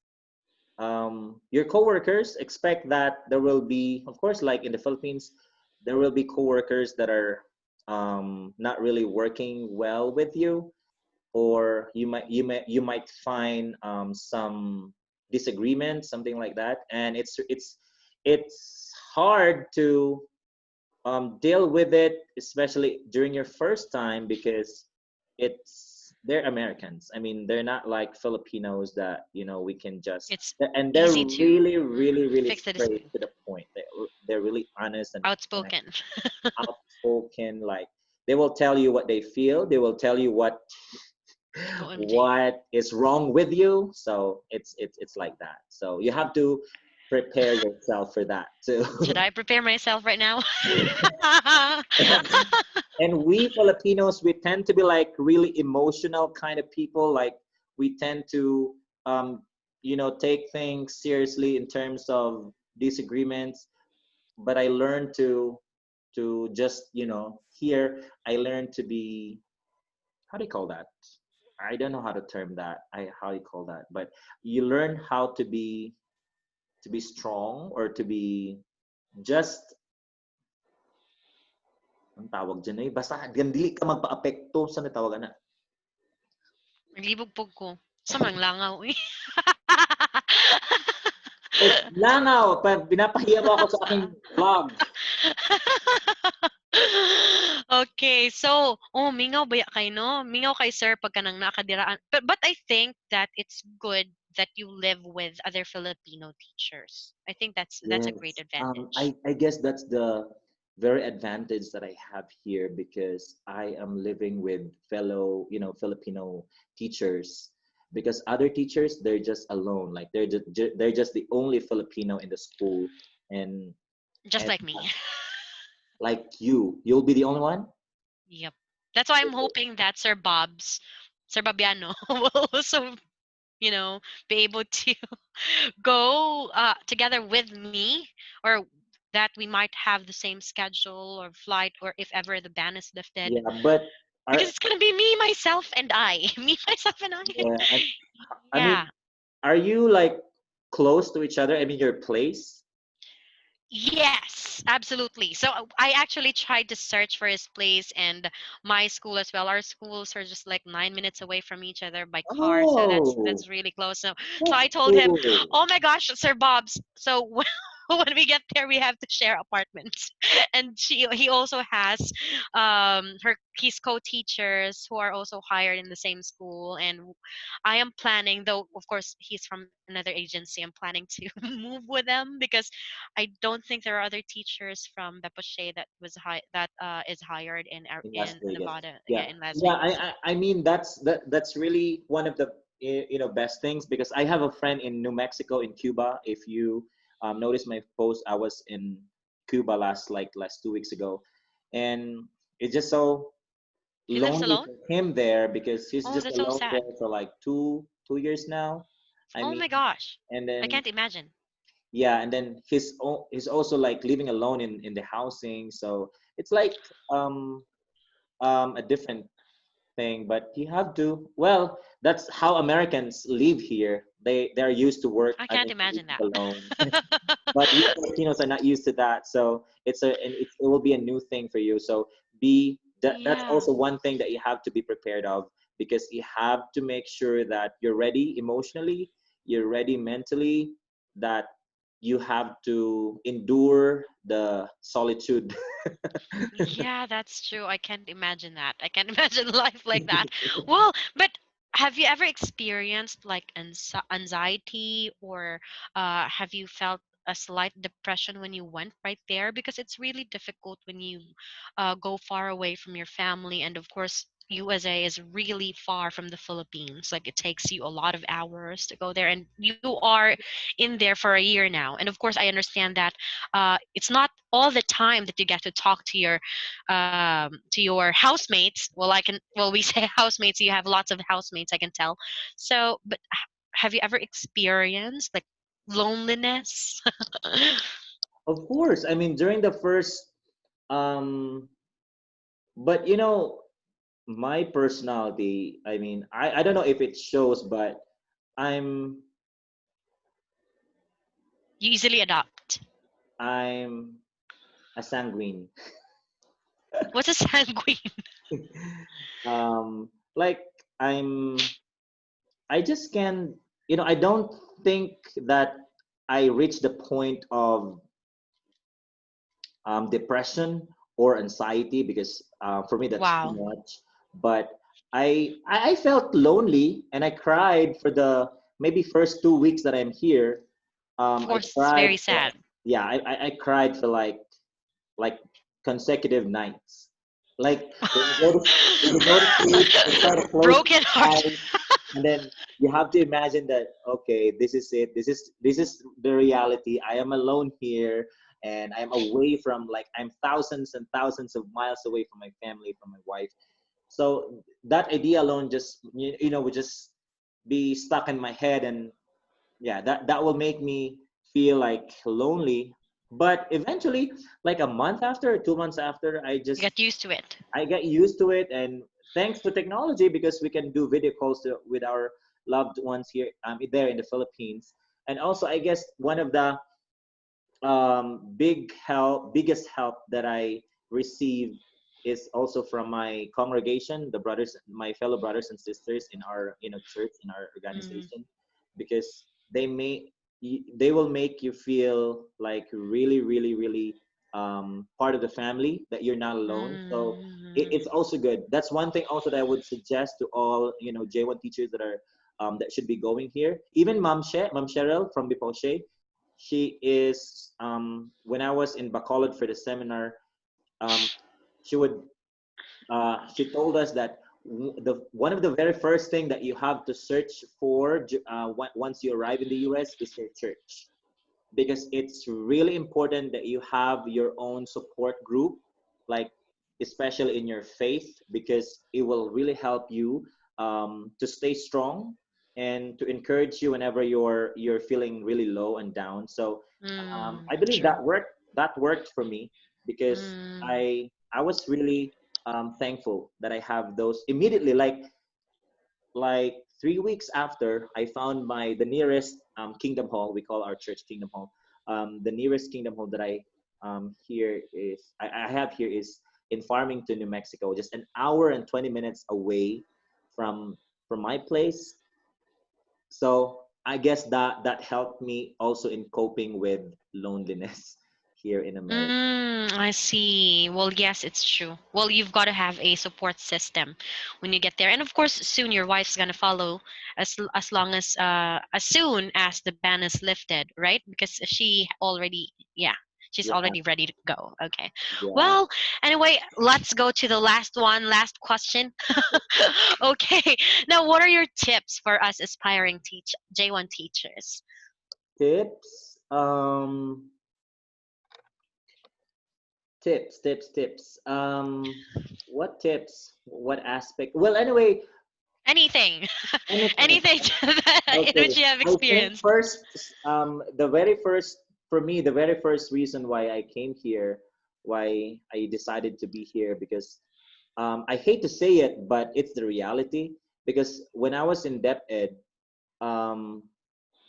your coworkers expect that there will be, of course, like in the Philippines, there will be coworkers that are not really working well with you, or you might find some disagreement, something like that, and it's hard to deal with it, especially during your first time, because they're Americans. I mean, they're not like Filipinos that we can just, It's and they're easy to really, really, really fix the straight dispute. to the point. They're really honest and Outspoken. outspoken. Like they will tell you what they feel. They will tell you OMG. what is wrong with you. So it's like that. So you have to prepare yourself for that too. Should I prepare myself right now? And we Filipinos, we tend to be like really emotional kind of people. Like we tend to, take things seriously in terms of disagreements. But I learned to just, here I learned to be, how do you call that? I don't know how to term that. How you call that, but you learn how to be strong, or to be just, ang tawag dyan eh, basta dili ka magpa-apekto sa natawag na. Naglibog po ko. Samang langaw eh. Eh, langaw, pinapahiya mo ako sa aking vlog. Okay, so, mingaw ba kay no? Mingaw kay sir pagka nang nakadiraan. But I think that it's good that you live with other Filipino teachers. I think that's a great Yes. advantage. I guess that's the very advantage that I have here, because I am living with fellow, Filipino teachers. Because other teachers, they're just alone. Like they're just the only Filipino in the school, and Just and like me. like you'll be the only one. Yep. That's why I'm hoping that Sir Babiano will also, be able to go together with me, or that we might have the same schedule or flight, or if ever the ban is lifted, Yeah, but because are it's gonna be me, myself, and I. Me, myself, and I. yeah, and I Yeah. mean, are you like close to each other? I mean, your place? Yes, absolutely. So I actually tried to search for his place and my school as well. Our schools are just like 9 minutes away from each other by car, so that's Oh, that's really close. So that's I told him, cool. "Oh my gosh, Sir Bob's." So when we get there, we have to share apartments, and he also has her his co-teachers who are also hired in the same school, and I am planning, though of course he's from another agency. I'm planning to move with them because I don't think there are other teachers from the Poche that is hired In Las in Vegas. Nevada, yeah, Yeah, in Las yeah. Vegas. I mean, that's really one of the best things, because I have a friend in New Mexico, in Cuba. If you notice my post, I was in Cuba last 2 weeks ago, and it's just so He lives lonely alone? for him there because he's Oh, just that's so alone sad. there for like two years now. I Oh mean, my gosh. and I then can't imagine. yeah, and then he's also like living alone in the housing, so it's like um a different thing. But you have to, well, that's how Americans live here. They're used to work, I I can't mean, to imagine live alone. that. But we Filipinos are not used to that, so it will be a new thing for you. So be that's Yeah. also one thing that you have to be prepared of, because you have to make sure that you're ready emotionally, you're ready mentally, that you have to endure the solitude. Yeah, that's true. I can't imagine that. I can't imagine life like that. Well, but have you ever experienced like anxiety, or have you felt a slight depression when you went right there? Because it's really difficult when you go far away from your family, and of course, USA is really far from the Philippines. Like it takes you a lot of hours to go there, and you are in there for a year now. And of course, I understand that it's not all the time that you get to talk to your housemates. Well, we say housemates. You have lots of housemates, I can tell. So, but have you ever experienced like loneliness? Of course, I mean during the first um but my personality, I mean, I don't know if it shows, but I'm You easily adopt. I'm a sanguine. What's a sanguine? Like I'm I just can, I don't think that I reach the point of depression or anxiety, because for me that's too Wow. much. But I felt lonely, and I cried for the maybe first 2 weeks that I'm here. Of I course, it's cried very for, sad. yeah, I cried for like consecutive nights. Like when you go to sleep, you try to close Broken your heart. eyes, and then you have to imagine that, okay, this is it. This is the reality. I am alone here, and I'm away from, like, I'm thousands and thousands of miles away from my family, from my wife. So that idea alone just would just be stuck in my head, and yeah, that will make me feel like lonely. But eventually, like a month after, 2 months after, Get used to it. I get used to it. And thanks to technology, because we can do video calls with our loved ones here, there in the Philippines. And also, I guess one of the biggest help that I received is also from my congregation, the brothers, my fellow brothers and sisters in our church, in our Mm, organization, because they will make you feel like really, really, really part of the family, that you're not alone. So it's mm, also good. That's one thing also that I would suggest to all J1 teachers that should be going here. Even Mom Cheryl from Biposhe, she is when I was in Bacolod for the seminar, um, she would she told us that the one of the very first thing that you have to search for once you arrive in the US is your church, because it's really important that you have your own support group, like especially in your faith, because it will really help you to stay strong and to encourage you whenever you're feeling really low and down. So I believe true. that worked for me, because Mm, I was really thankful that I have those immediately, like 3 weeks after I found the nearest Kingdom Hall. We call our church Kingdom Hall. The nearest Kingdom Hall that I have here is in Farmington, New Mexico, just an hour and 20 minutes away from my place. So I guess that helped me also in coping with loneliness here in America. I see. Well, yes, it's true. Well, you've got to have a support system when you get there, and of course, soon your wife's gonna follow, as soon as the ban is lifted, right? Because she's Yeah, already ready to go. Okay. yeah. Well, anyway, let's go to the last question. Okay. Now, what are your tips for us aspiring J1 teachers? Tips. Tips. What tips? What aspect? Well, anyway, Anything. anything. Anything in Okay. which you have I think experienced. first, the very first, for me, the very first reason why I came here, why I decided to be here, because I hate to say it, but it's the reality. Because when I was in dep ed, um,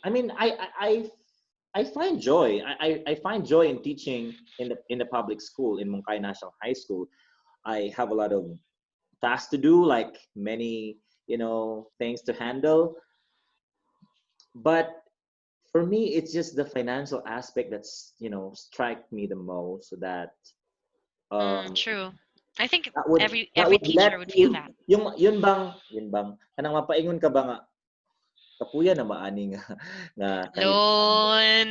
I mean, I find joy. I find joy in teaching in the public school in Mungkay National High School. I have a lot of tasks to do, like many, things to handle. But for me, it's just the financial aspect that's, strike me the most. So that um, True. I think that would every teacher let would feel you, that. yun bang kanang mapaingon ka ba nga kapuya na maani nga nga kahit Loan.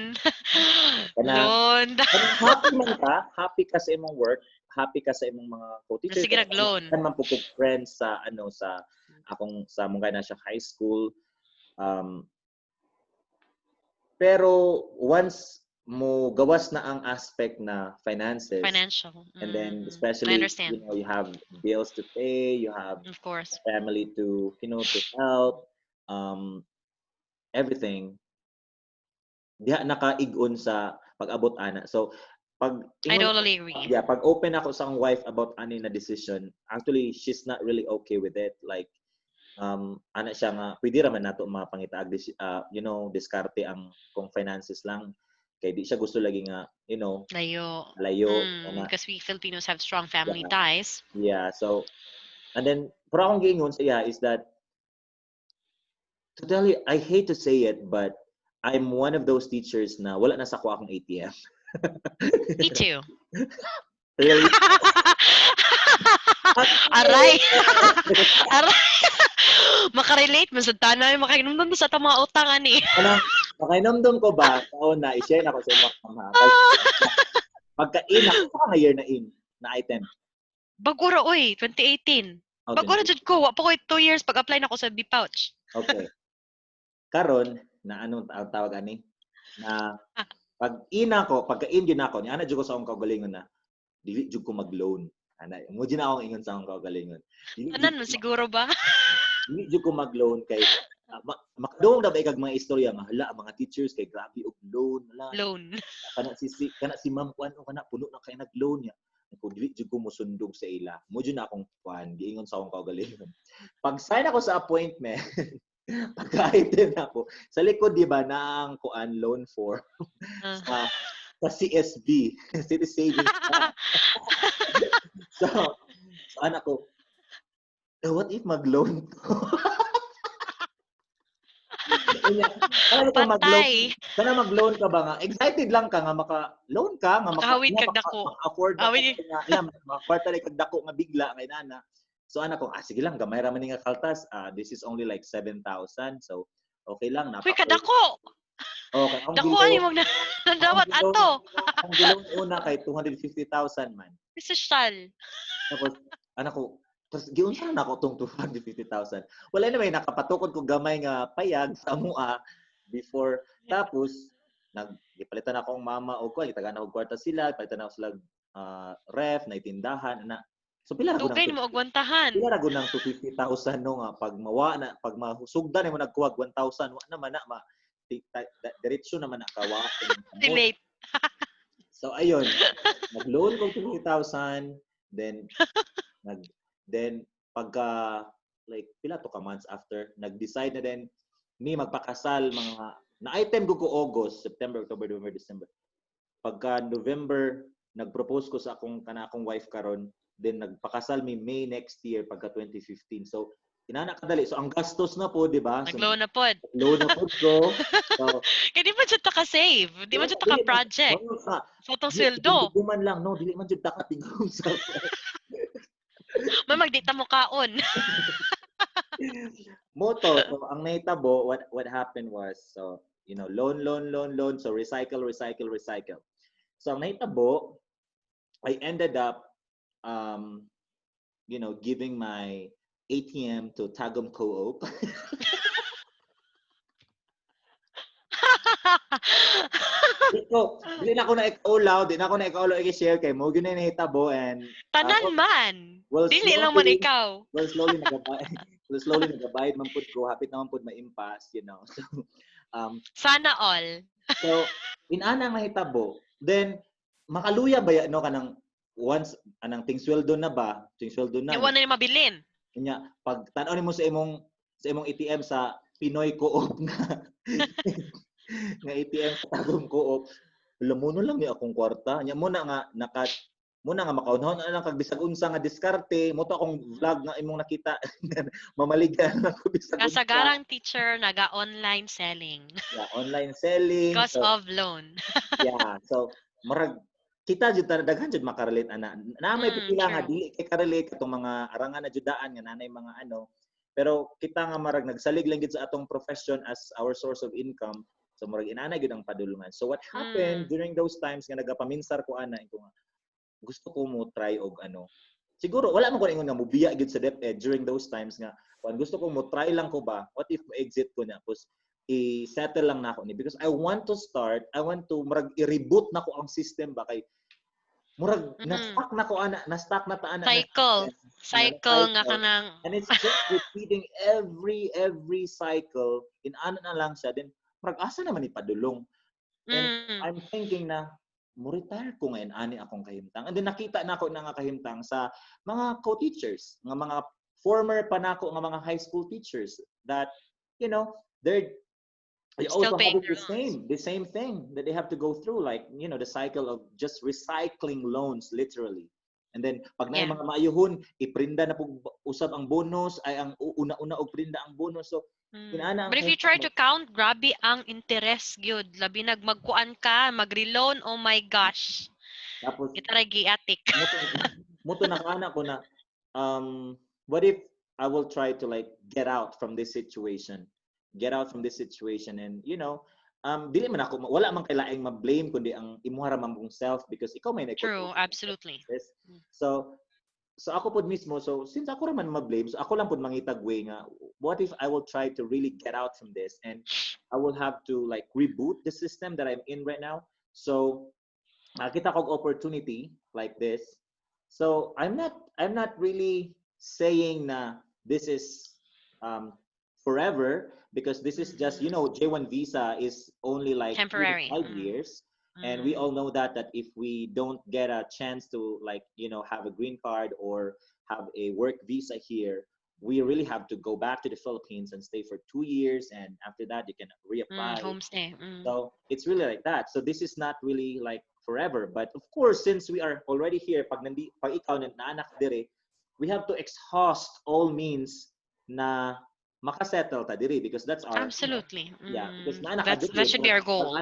kana Loan. kanang happy ka sa imong work, happy ka sa imong mga co-teacher Sige ka, nag-loan. kan man po kog friends sa Mungkay National High School. Um, Pero once mo gawas na ang aspect na finances, Financial. and then I especially, understand. you have bills to pay, you have Of course. family to, to help, um, everything, diha nakaig-on sa pag-abot ana. So, pag I ingon, totally agree. yeah, pag open ako sa akong wife about ani na decision, actually, she's not really okay with it. Like, ana siya nga pwede ra man nato mapangitaag diskarte ang kung finances lang kay di siya gusto lagi nga Layo. layo ana. Because we Filipinos have strong family Yeah, ties. yeah, so and then pero akong giingon sa iya is that, to tell you, I hate to say it, but I'm one of those teachers na wala na sa ko akong ATM. Me too. Really. Aray. Aray. Makarelate man sa tanay, makainomdom sa tama utang ani. Ano, makainomdom ko ba taon na i-share na ko sa imo ha. Pagka-in ako nga year na item. Bago ra oy, 2018. Oh, Bago ra jud ko, wa pa ko 2 years pag-apply na ko sa B-pouch. okay. Karon na anong tawag ani na pagka-in gyud nako ni ana jud ko sa akong kaugalingon na dili jud ko mag-loan. Ana mo jud na akong ingon sa akong kaugalingon. Tanan man siguro ba? Dili jud ko mag-loan kay makadungog na ba ikag mga istorya nga hala mga teachers kay grabe og loan hala. Loan. Kana si ma'am kuan o kana puno na kay nag-loan niya. Ako dili jud ko mosundog sa ila. Mo jud na akong kuan giingon sa akong kaugalingon. Pag sign ako sa appointment, pagka-item ako, sa likod di ba na ang kuan loan for sa CSB, City Savings Bank. So anak ko, what if mag-loan to? Patay. Kana mag-loan ka ba nga? Excited lang ka nga maka-loan ka nga Makahawid kag dako. afford na Hawid. maka-afford kag dako nga bigla kay nana. So anak ko, sige lang, gamay ra man nga kaltas. This is only like 7,000. So okay lang Uy, kadako. Okay, Dako ani mo na nadawat ato. ang bilong una kay 250,000 man. Social. Tapos anak ko, tapos giunsa na ako tong 250,000. Well, anyway, nakapatukod ko gamay nga payag sa mua before. Tapos gipalitan akong mama o ko, itagan ako kwarta sila, palitan ako sila ref, na itindahan na. So pila ra Dugay gunang mo og 1,000. pila ra gunang 250,000 no nga pag mawa na pag masugdan mo nagkuwag 1,000 wa naman na diretso naman na kawa. Relate. So ayun, nag-loan ko 20,000, then pagka like pila to ka months after, nag-decide na din mi magpakasal mga na-item ko August, September, October, November, December. Pagka November, nag-propose ko sa akong wife karon, then nagpakasal mi May next year pagka 2015. So inana kadali. So ang gastos na po, di ba? So, Nag-loan na pod. loan na po ko. So, Kaya di man jud ta ka-save. Di man jud ta ka-project. Sa tong sweldo. Duman lang, no? Dili man jud ta katigong sa May magdita mo kaon. moto. So ang nahitabo, what happened was, so loan, so recycle. So ang nahitabo, I ended up giving my ATM to Tagum Co-op. Dili na ako na ikaulaw, di na ako na ikaulaw i-share kay mo gyud na nahitabo and Tanan man. well Dili lang man ikaw. well slowly nagabayad slowly nagabayad man pud ko hapit naman pud ma-impasse, you know. So um Sana all. so inana ang nahitabo, then makaluya ba no kanang once anang tingsweldo na ba? Tingsweldo na Iwan na ni mabilin. nya pag tan-aw nimo sa imong ATM sa Pinoy Co-op nga ATM sa Tagum Co-op, lumuno lang ni akong kwarta. Nya mo na nga makaunahon na lang kag bisag unsa nga diskarte, mo to akong vlog nga imong nakita. Mamaligan lang ko bisag unsa. Kasagarang teacher naga-online selling. Yeah, online selling. Because of loan. Yeah, so marag kita jud daghan jud makarelate ana. Na may pipila nga dili kay karelate katong mga arangan na judaan nga nanay mga ano. Pero kita nga marag nagsalig lang gid sa atong profession as our source of income. So murag inana gyud ang padulungan. So what happened during those times nga nagapaminsar ko ana ko nga gusto ko mo try og ano. Siguro wala man ko ingon nga mobiya gyud sa DepEd during those times nga kung gusto ko mo try lang ko ba what if exit ko na pus i-settle lang na ako ni because I want to murag i-reboot na ko ang system ba kay murag na-stuck na ko ana na-stuck na ta ana cycle nga kanang and it's just repeating every cycle in ana na lang siya then murag asa naman ipadulong and I'm thinking na mo-retire ko ngayon ani akong kahimtang and then nakita na ako na nga kahimtang sa mga co-teachers nga mga former pa nako nga mga high school teachers that you know they also have the same thing that they have to go through, like, you know, the cycle of just recycling loans, literally. And then, pag na mga maayuhon, iprinda na po usab ang bonus, ay ang una-una og prinda ang bonus. So, but if you try to count, grabe ang interest gyud. Labi magkuan ka, magre-loan, oh my gosh. Tapos, kita ragi atik. Muto nakaana ko na, what if I will try to like get out from this situation? And you know dili man ako wala man kay laing ma-blame kundi ang imuha ra man mong self because ikaw may true absolutely so ako pud mismo so since ako ra man ma-blame so ako lang pud mangitag way nga what if I will try to really get out from this and I will have to like reboot the system that I'm in right now so nakita kog opportunity like this so I'm not really saying na this is forever because this is just, you know, J1 visa is only like temporary 5 years. And we all know that if we don't get a chance to like, you know, have a green card or have a work visa here, we really have to go back to the Philippines and stay for 2 years. And after that, you can reapply. Homestay. So it's really like that. So this is not really like forever. But of course, since we are already here, pag ikaw na anak dire, we have to exhaust all means na makasettle ta diri because that's our absolutely because that should be our goal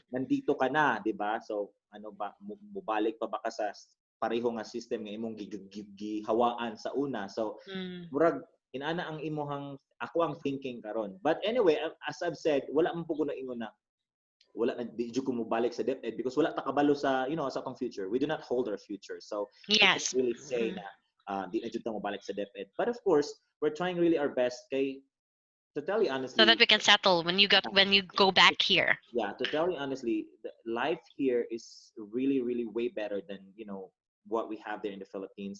nandito ka na di ba so ano ba mubalik pa ba ka sa pareho nga system nga imong gihawaan sa una so murag inana ang imuhang ako ang thinking karon but anyway as I've said wala man pud ko na ingon na wala na di ko mubalik sa DepEd because wala ta kabalo sa you know sa atong future we do not hold our future so yes really say na di na jud ta mobalik sa DepEd but of course we're trying really our best kay to tell you honestly so that we can settle when you go back here yeah to tell you honestly the life here is really way better than you know what we have there in the Philippines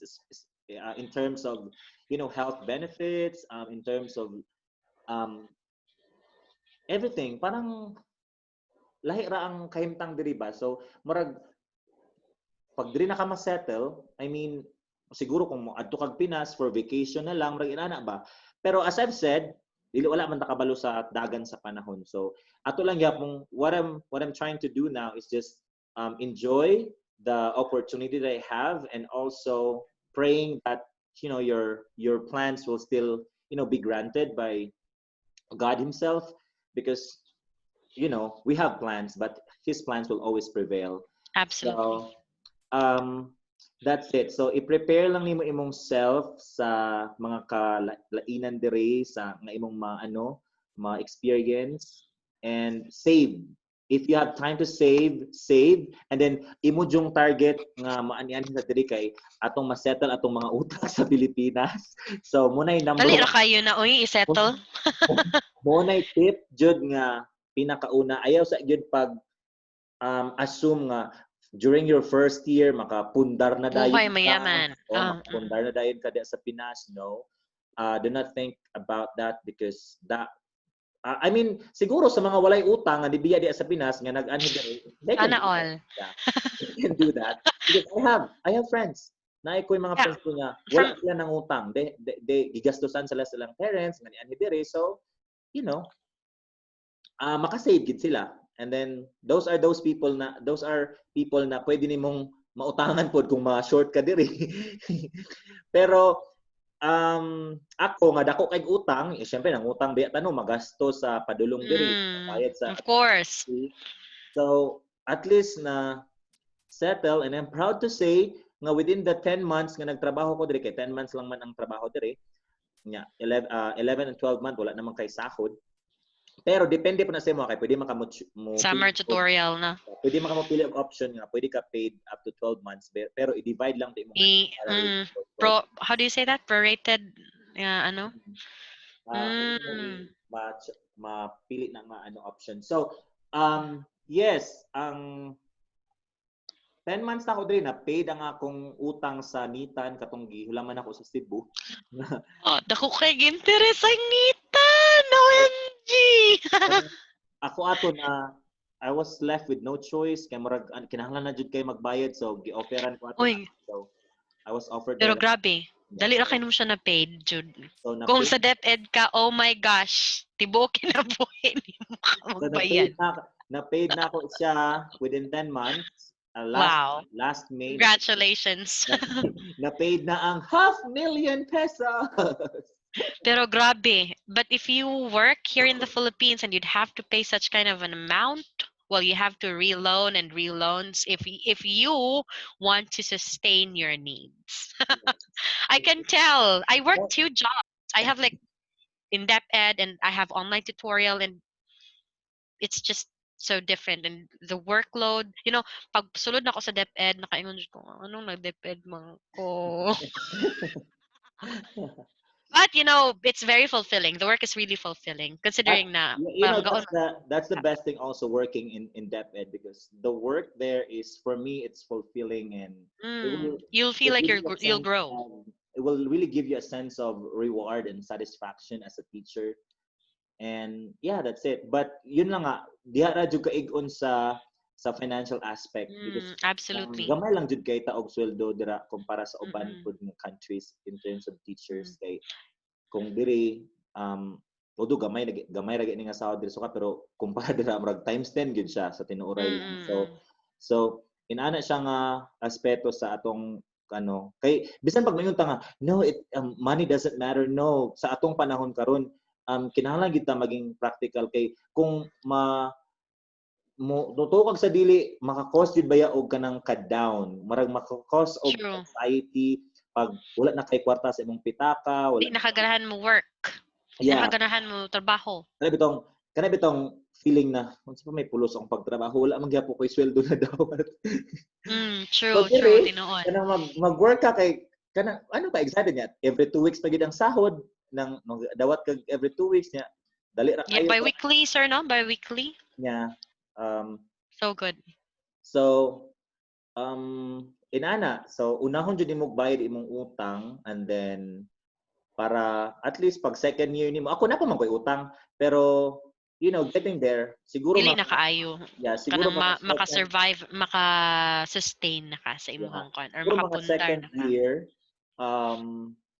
in terms of you know health benefits in terms of everything parang lahi ra ang kahimtang diri ba so murag pag diri na ka ma-settle I mean siguro kung adto kag Pinas for vacation na lang murag inana ba pero as I've said dili wala man ta kabalo sa dagan sa panahon so ato lang gyapon what I'm trying to do now is just enjoy the opportunity that I have and also praying that you know your plans will still you know be granted by God himself because you know we have plans but his plans will always prevail absolutely so that's it. So i-prepare lang nimo imong self sa mga kalainan dire sa nga imong ma-experience and save. If you have time to save and then imo jung target nga maani-ani sa diri kay atong ma-settle atong mga utang sa Pilipinas. So munay number dali ra kayo na i-settle. Munay tip jud nga pinakauna ayaw sa jud pag assume nga during your first year makapundar na dayon Buhay mayaman. ka o makapundar na dayon ka sa Pinas. No, do not think about that because that I mean siguro sa mga walay utang nga dibiya di sa Pinas nga nag-anhi diri, they can Sana do that. all. Yeah. They can do that because I have friends na ko yung mga friends ko nga wala From sila nang utang, they gigastusan sila silang parents nga nianhi diri, so you know makasave gid sila. And then those are people na pwede nimong mautangan pod kung ma-short ka diri. Pero ako nga dako kay utang, syempre nang utang biya tanong magasto sa padulong diri, bayad sa of course. So at least na settle, and I'm proud to say nga within the 10 months nga nagtrabaho ko diri, kay 10 months lang man ang trabaho diri, nya 11 and 12 months wala namang kay sahod. Pero depende po na sa imo kay pwede maka mo Summer tutorial na. Pwede maka mo pili og option nga pwede ka paid up to 12 months pero i-divide lang to imong salary. How do you say that? Prorated ano? Mapili na nga ano option. So, yes, ang 10 months na ako diri na paid ang akong utang sa Nitan katong gihulaman ako sa Cebu. Dako kay interest ang Nitan. OMG. Ako ato na I was left with no choice kay murag kinahanglan na jud kay magbayad, so gi-offeran ko ato. So I was offered. Pero grabe, dali ra kay mo siya na paid jud. So, kung sa DepEd ka, oh my gosh, tibukin na buhay ni mo ka magbayad. Na-paid na ako siya within 10 months. Last May. Congratulations. Na-paid na ang 500,000 pesos. Pero grabe. But if you work here in the Philippines and you'd have to pay such kind of an amount, well, you have to reloan and reloans if you want to sustain your needs. I can tell. I work 2 jobs. I have like in DepEd and I have online tutorial, and it's just so different. And the workload, pag sulod na ako sa DepEd, nakaingon ko, anong nag-DepEd man ko? But it's very fulfilling. The work is really fulfilling, considering that's the best thing also working in DepEd, because the work there is, for me, it's fulfilling, and you'll feel like you'll grow. It will really give you a sense of reward and satisfaction as a teacher. And yeah, that's it. But yun lang nga, diha ra jud kaigon sa financial aspect, because absolutely gamay lang jud kay taog sweldo dira kumpara sa uban pud nga countries in terms of teachers. Kay kung diri although gamay ra gid nga sahod diri suka, pero kumpara dira murag times 10 gyud siya sa tinuoray lang. So inana siya nga aspeto sa atong kay bisan pag mayon ta nga no, money doesn't matter. No, sa atong panahon karon kinahanglan gid ta maging practical, kay kung tutukag sa dili maka-cause jud baya og kanang ka-down, marag maka-cause og anxiety pag wala na kay kwarta sa imong pitaka, wala di nakaganahan mo work. Nakaganahan mo trabaho. Kana bitong feeling na unsa pa may pulos ang pagtrabaho, wala man gyapon koy sweldo na dapat. True tinuod. Kana mag-work ka kay kana ano ka excited niya every 2 weeks pa gid ang sahod nang dawat kag every 2 weeks niya dali ra kayo. Bi-weekly sir, no? Bi-weekly. Yeah. So good. So inana, so unahon jud nimo bayad imong utang, and then para at least pag second year nimo, ako na pa man koy utang, pero getting there siguro dili na kaayo. Yeah, siguro maka-survive, maka-sustain na ka sa imong kon or makapundar na ka. Year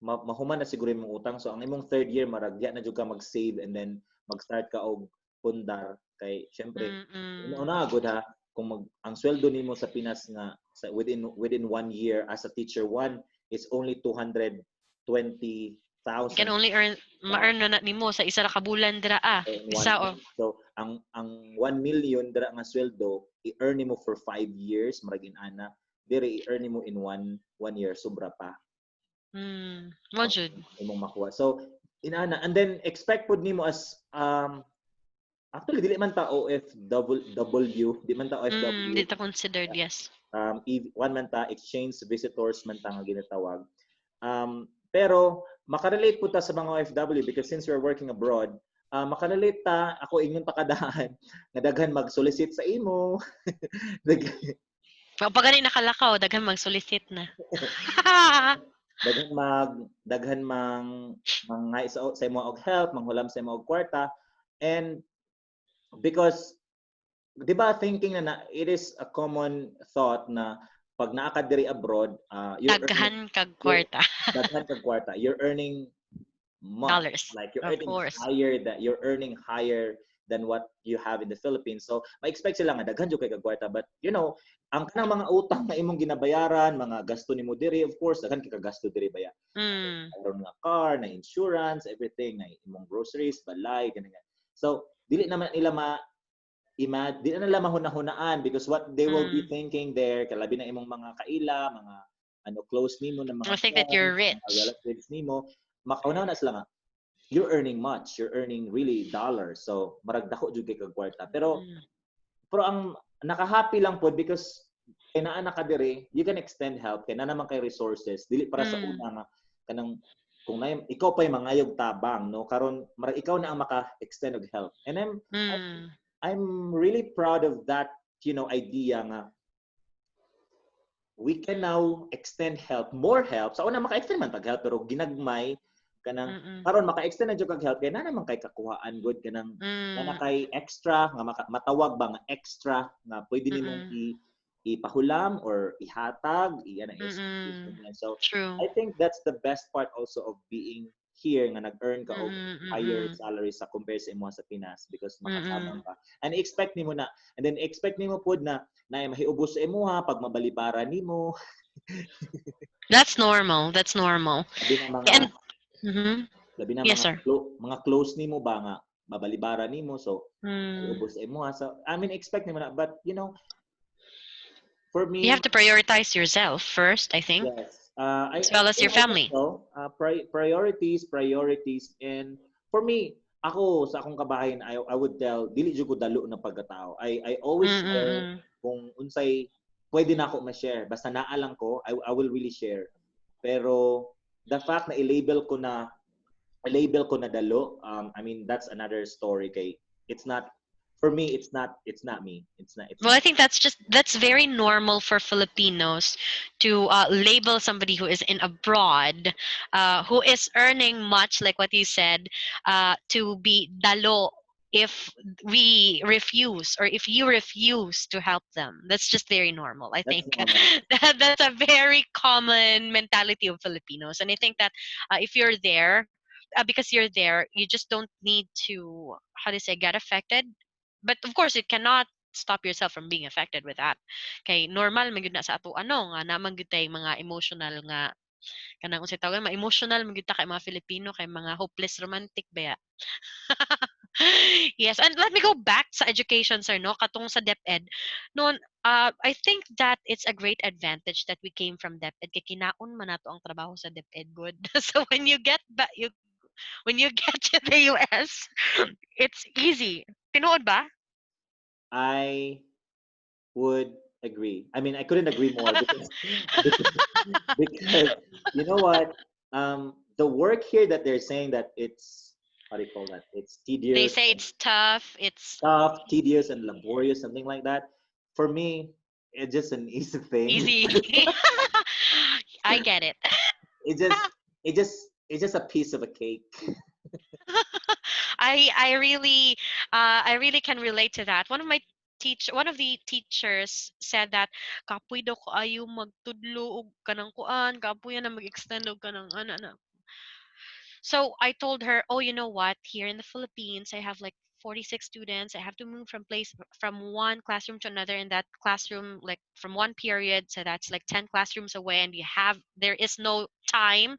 mahuman na siguro imong utang, so ang imong third year maragya na jud ka mag-save, and then mag-start ka og pundar. Kay syempre una gud ha, kung ang sweldo nimo sa Pinas nga within 1 year as a teacher 1 is only 220,000. You can only ma-earn na nimo sa isa ra ka bulan dira So ang 1 million dira nga sweldo i-earn nimo for 5 years, maragin ana dire i-earn nimo in 1 year, sobra pa. Mo jud imong makuha. So inana, and then expect pud nimo as actually dili man ta OFW, di man ta OFW. Di ta considered, yes. One man ta exchange visitors man ta nga ginatawag. Pero makarelate po ta sa mga OFW, because since we're working abroad, makalalit ta, ako ingon pakadahan, nga daghan mag-solicit sa imo. Pag gani nakalakaw, daghan mag-solicit na. daghan mag daghan mang sa imo og help, manghulam sa imo og kwarta. And because 'di ba thinking it is a common thought na pag naa ka diri abroad, you're earning Daghan kag you're kwarta. daghan kag kwarta, you're earning much, Dollars. like you're Of earning course. higher than what you have in the Philippines. So ma-expect sila nga daghan jud kay kag kwarta, but you know, ang kanang mga utang na imong ginabayaran, mga gasto nimo diri, of course daghan kay kag gasto diri baya. Mm. Mayroon nga car, na insurance, everything, na imong groceries, balay, ganyan. So dili naman nila di na nila mahuna-hunaan, because what they will be Mm. thinking there, kalabi na imong mga kaila, mga ano close nimo na I mga think that friends, you're mga rich. relatives nimo, makauna na sila nga you're earning much, you're earning really dollars, so marag dako jud kay kag kwarta. Pero Mm. ang naka-happy lang pod because kay naa na ka diri, you can extend help kay na naman kay resources, dili para sa Mm. una nga kanang kung na ikaw pa'y mangayog tabang, no, karon marag ikaw na ang maka-extend og help. And Mm. I'm really proud of that, idea nga we can now extend help, more help. Sa una maka-extend man pag help, pero ginagmay kanang Mm. karon maka-extend na jud kag help kay na naman kay kakuhaan good kanang na Mm. kay extra nga matawag ba nga extra nga pwede nimong Mm. ipahulam or ihatag, iyan is Mm. so True. I think that's the best part also of being here nga nag-earn ka og Mm. higher Mm. salary sa compare sa imo sa Pinas, because makatabang Mm. ka and expect nimo na, and then expect nimo pod na mahiubos sa imuha pag mabalibara nimo. That's normal. That's normal. labi na mga And mhm. labi na Yes, sir. mga close nimo ba nga mabalibara nimo, so Mm. mahiubos sa imuha, so I mean expect nimo na, but for You me, have to prioritize yourself first, I think, yes. as well as your I think family. so. Priorities. And for me, ako, sa akong kabahayan, I would tell, dili jud ko dalo na pagkatao. I always share Mm. kung unsay pwede na ako ma-share. Basta naalang ko, I will really share. Pero, the fact na i-label ko na dalo, I mean, that's another story kay it's not, for me, it's not me. It's Well, I not. think that's very normal for Filipinos to label somebody who is in abroad, who is earning much, like what you said, to be dalo if we refuse or if you refuse to help them. That's just very normal. I That's think normal. that's a very common mentality of Filipinos, and I think that if you're there, because you're there, you just don't need to, how do you say, get affected. But of course, you cannot stop yourself from being affected with that. Kay normal man gyud na sa ato ano nga naman gyud tay mga emotional nga kanang unsay tawag ma-emotional man gyud ta kay mga Filipino kay mga hopeless romantic ba ya. Yes, and let me go back sa education, sir, no, katong sa DepEd. Noon, I think that it's a great advantage that we came from DepEd kay kinaon man nato ang trabaho sa DepEd good. So when you get back, when you get to the US, it's easy. Tinuod ba? I would agree. I mean, I couldn't agree more because because, because you know what? The work here that they're saying that it's, how do you call that? It's They tedious say and it's tough. It's tough, tedious and laborious, something like that. For me, it's just an easy thing. easy. I get it. It just it's just a piece of a cake. I really can relate to that. One of the teachers said that kapoy daw ko ayo magtudlo og kanang kuan, kapoy na mag-extend og kanang ana. So I told her, "Oh, you know what? Here in the Philippines, I have like 46 students. I have to move from one classroom to another in that classroom, like from one period. So that's like 10 classrooms away, and there is no time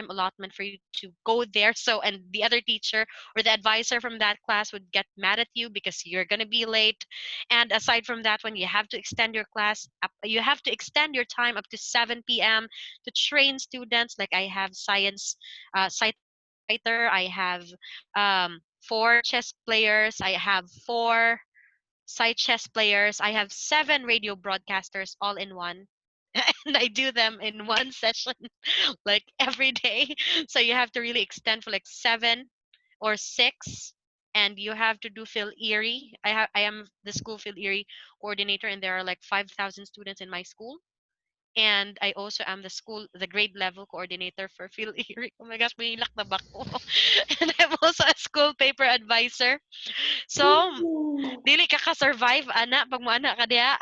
allotment for you to go there. So, and the other teacher or the advisor from that class would get mad at you because you're gonna be late. And aside from that, when you have to extend your you have to extend your time up to 7 p.m. to train students. Like I have sighter. I have 4 chess players. I have 4 side chess players. I have 7 radio broadcasters all in one. And I do them in one session like every day. So you have to really extend for like 7 or 6, and you have to do Phil Erie. I am the school Phil Erie coordinator, and there are like 5,000 students in my school. And I also am the grade level coordinator for Phil Erie. Oh my gosh, may ilak na ba ko? And I'm also a school paper advisor. So, Ooh. dili ka ka-survive, ana, pag mo ana ka diya.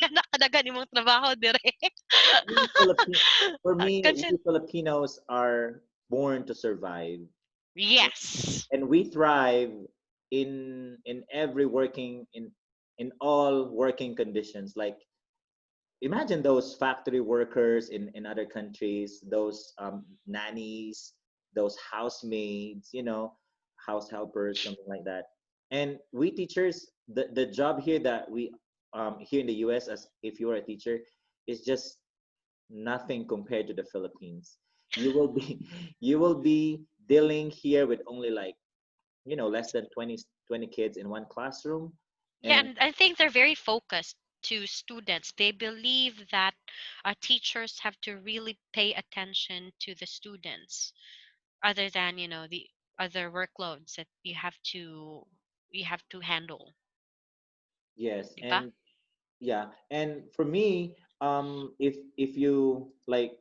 Anak kadagan imong trabaho dire. We Filipino, for me, Kasi, we Filipinos are born to survive, yes. and we thrive in every working in all working conditions. Like imagine those factory workers in other countries, those nannies, those housemaids, house helpers, something like that. And we teachers, the job here that we here in the US, as if you are a teacher, is just nothing compared to the Philippines. You will be you will be dealing here with only like less than 20 kids in one classroom. Yeah, And and I think they're very focused to students. They believe that teachers have to really pay attention to the students, other than the other workloads that you have to handle. yes, Diba? and yeah, and for me, if you like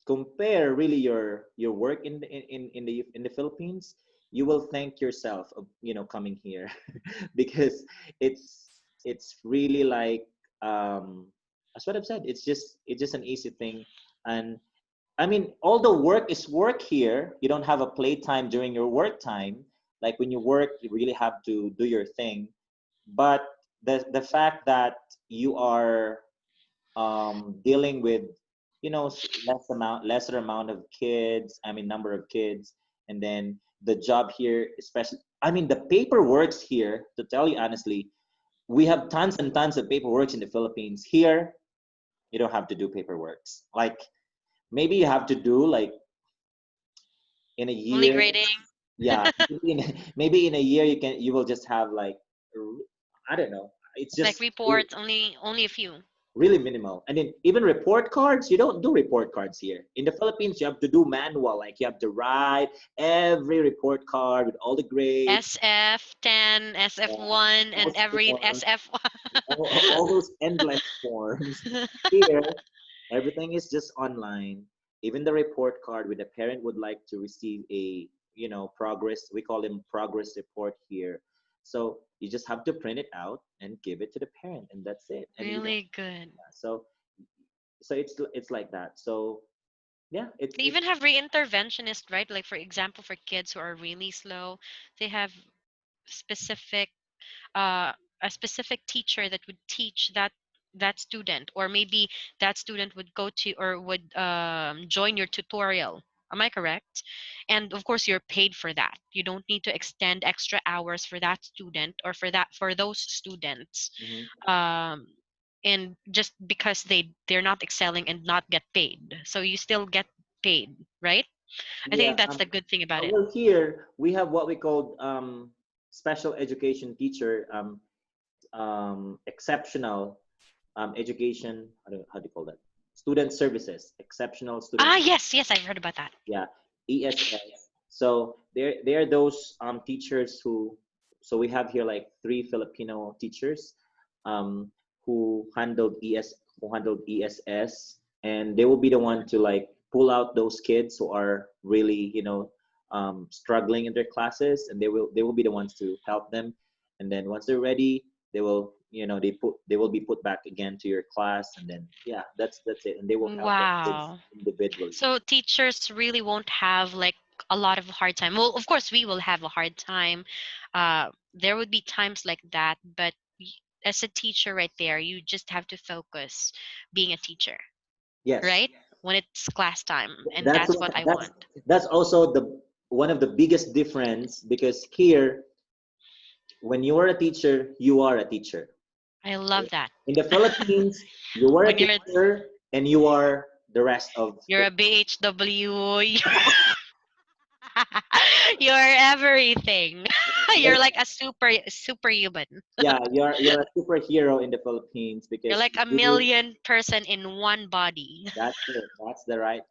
compare really your work in the Philippines, you will thank yourself of coming here because it's really like that's what I've said. It's just an easy thing. And I mean, all the work is work here. You don't have a playtime during your work time. Like when you work, you really have to do your thing. But the fact that you are dealing with lesser amount of kids, I mean number of kids, and then the job here, especially, I mean the paperwork's here, to tell you honestly, we have tons and tons of paperwork in the Philippines. Here you don't have to do paperworks. Like maybe you have to do like in a Only year. grading, Yeah, maybe in a year you will just have like I don't know, it's like just reports, only a few. really minimal. And then even report cards, you don't do report cards here. In the Philippines, you have to do manual. Like you have to write every report card with all the grades, SF10, SF1, and those every forms, SF1. all those endless forms. Here, everything is just online. Even the report card with the parent would like to receive a progress. We call them progress report here. So you just have to print it out and give it to the parent, and that's it. And you don't. Really good. So it's like that. So yeah, it's They it's even have re-interventionist, right? Like for example, for kids who are really slow, they have specific uh, a specific teacher that would teach that student, or maybe that student would go to or would join your tutorial. Am I correct? And of course, you're paid for that. You don't need to extend extra hours for that student or for those students, mhm. um, and just because they're not excelling and not get paid, so you still get paid, right? I Yeah. think that's the good thing about it. Well, here we have what we call special education teacher, exceptional education. How do you call that? Student services, exceptional student. Ah, yes, yes, I've heard about that. Yeah, ESS. So they're those teachers who. So we have here like three Filipino teachers um, who handled ESS, and they will be the one to like pull out those kids who are really struggling in their classes, and they will be the ones to help them. And then once they're ready, they will they will be put back again to your class, and then yeah, that's it, and they will help the kids Wow. individually. So teachers really won't have like a lot of hard time. Well, of course we will have a hard time. There would be times like that, but as a teacher right there, you just have to focus being a teacher, Yes, right? When it's class time, and that's that's what what I that's want. that's also the one of the biggest difference, because here when you are a teacher, you are a teacher. I love that. In the Philippines, you are a When teacher and you are the rest of you're the. a BHW, you're everything. You're like a superhuman. Yeah, you're a superhero in the Philippines You're because like a you do. million person in one body. That's it. That's the right,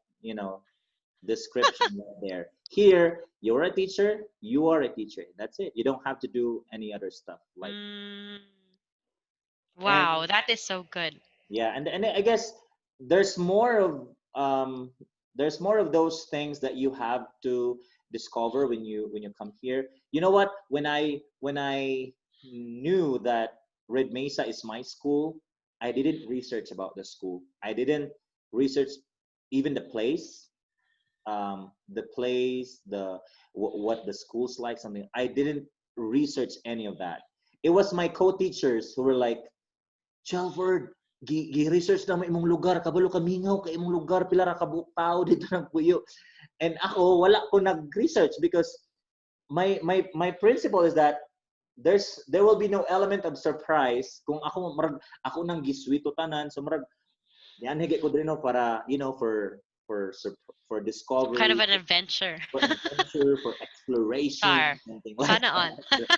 description right there. Here, you're a teacher, you are a teacher. That's it. You don't have to do any other stuff like. Mm. And Wow, that is so good. yeah, and I guess there's more of um there's more of those things that you have to discover when you come here. You know what? When I knew that Red Mesa is my school, I didn't research about the school. I didn't research even the place, what the school's like, something. I didn't research any of that. It was my co-teachers who were like, Chalford, gi-research na mo imong lugar, kabalo ka mingaw ka imong lugar, pila ra ka buok tao dito ng puyo. And ako, wala ko nag-research because my principle is that there will be no element of surprise kung ako nang giswito tanan, so marag yan higit ko dino para for Kind discovery, of an adventure. for adventure, for exploration, Char. something like Sana all. that.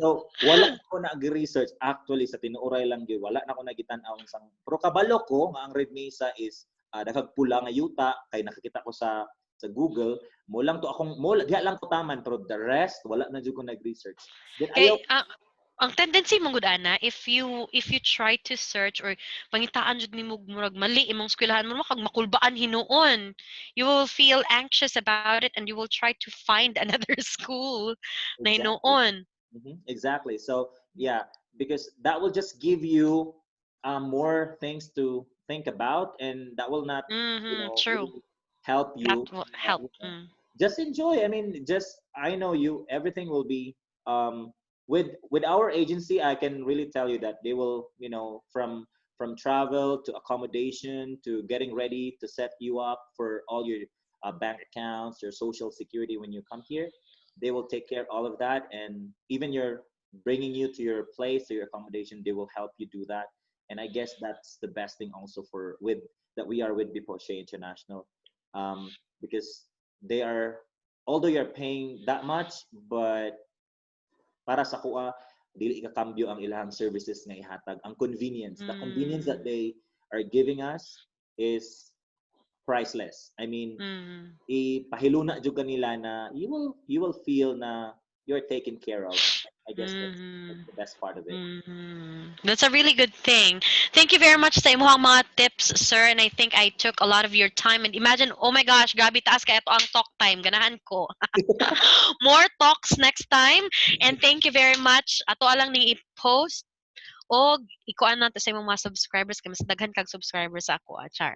So, wala ako nag-research. Actually, sa tinuoray lang gyud, wala na ako nagitan-aw sang. Pero kabalo ko nga ang Red Mesa is nagagpula nga yuta kay nakakita ko sa Google. Mo lang to akong diha lang ko taman pero the rest wala na jud ko nag-research. Then ayaw Kay ang tendency mong gud ana if you try to search or pangitaan jud nimo murag mali imong eskwelahan mo kag makulbaan hinuon. You will feel anxious about it and you will try to find another school na exactly. hinuon. Exactly. So, yeah, because that will just give you more things to think about, and that will not, Mhm, true. really help That you. will help. You know, just enjoy. I mean, I know you. Everything will be with our agency. I can really tell you that they will, from travel to accommodation to getting ready to set you up for all your bank accounts, your social security when you come here. They will take care of all of that, and even your bringing you to your place, to your accommodation, they will help you do that. And I guess that's the best thing also for with that we are with Biposhe International, because they are, although you're paying that much, but para sa kuha dili ikakambyo ang ilang services nga ihatag. Ang convenience, the convenience that Mm. they are giving us is priceless. I mean, Mm. ipahiluna jud kanila na you will feel na you're taken care of. I guess that's Mhm. the best part of it. That's a really good thing. Thank you very much sa imong mga tips, sir. And I think I took a lot of your time. And imagine, oh my gosh, grabe taas kaya ito ang talk time. Ganahan ko. More talks next time. And thank you very much. Ato alang ning i-post. O, ikuan nato sa imong mga subscribers. Kaya mas daghan kag subscribers sa ako, Char.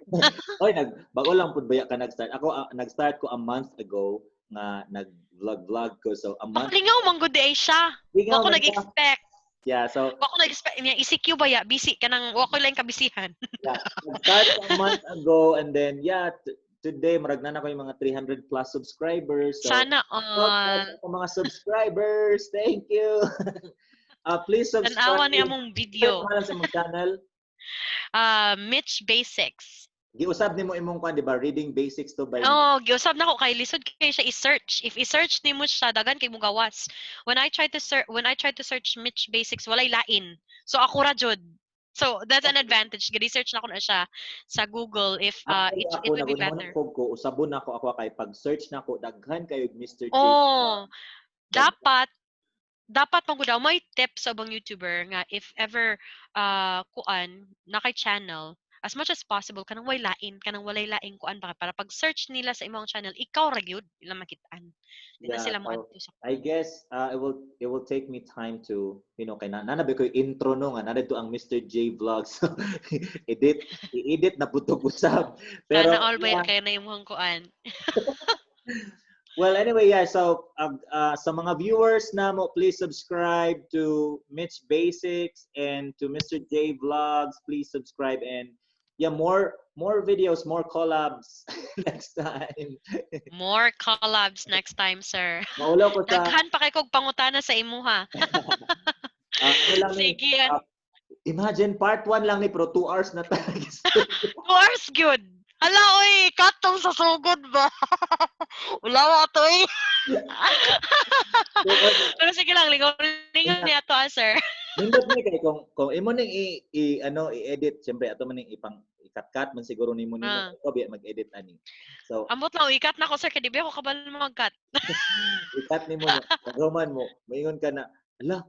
Oy, bago lang pud baya ka nag-start. Ako nag-start ko a month ago nga nag-vlog ko. So a month. Lingaw, manggod ay siya. Ikaw Wa ko man ka. nag-expect. Yeah, so Wa ko nag-expect niya. ECQ ba ya? Busy ka nang, wa ko lang kabisihan. yeah, nag-start ko a month ago, and then yeah, today marag na ko yung mga 300 plus subscribers. So Sana shout out all. sa mga subscribers. Thank you. Please Tanawa subscribe. ni among Ano yung video. pangalan sa mong channel? Mitch Basics. Giusab nimo imong kwan, di ba? Reading basics to by Oh, giusab na ko kay lisod kay siya i-search. If i-search nimo siya dagan kay mo gawas. When I tried to search Mitch Basics walay lain. So ako ra jud. So that's an advantage. Gi-research na ko na siya sa Google if Actually it ako it would be nagunahon better. ko usabon ako kay pag-search nako daghan kayo Mr. J. Oh, Dag- dapat dapat man gud daw may tips sa ubang YouTuber nga if ever kuan na kay channel as much as possible kanang walay lain kuan para pag search nila sa imong channel ikaw ra gyud ilang makitaan di na Yeah, sila mo so adto sa I kuan. guess it will take me time to, kay nanabi ko yung intro no nga nanadto ang Mr. J vlog. So i-edit na putog usab. Sana Pero all ba yeah. kayo na imong kuan. Well, anyway, yeah. So, sa mga viewers na mo, please subscribe to Mitch Basics and to Mr. J Vlogs. Please subscribe, and yeah, more videos, more collabs next time. More collabs next time, sir. Maulaw ko sa Daghan pa kay kog pangutana sa imuha. ano lang ni Sige yan. imagine part 1 lang ni pero 2 hours na tayo. 2 hours good. Hala, oy, katong sa sugod ba? Ulawa to eh. Pero sige lang, lingaw ni ato, sir. Nindot ni kay kung imo ning i-edit, siyempre ato man ning i-cut man siguro nimo ikaw biya mag-edit ani. So ambot lang ikat na ko sir kay di ba ako kabal mag-cut. i-cut nimo niya. Paghuman mo, moingon ka na, ala,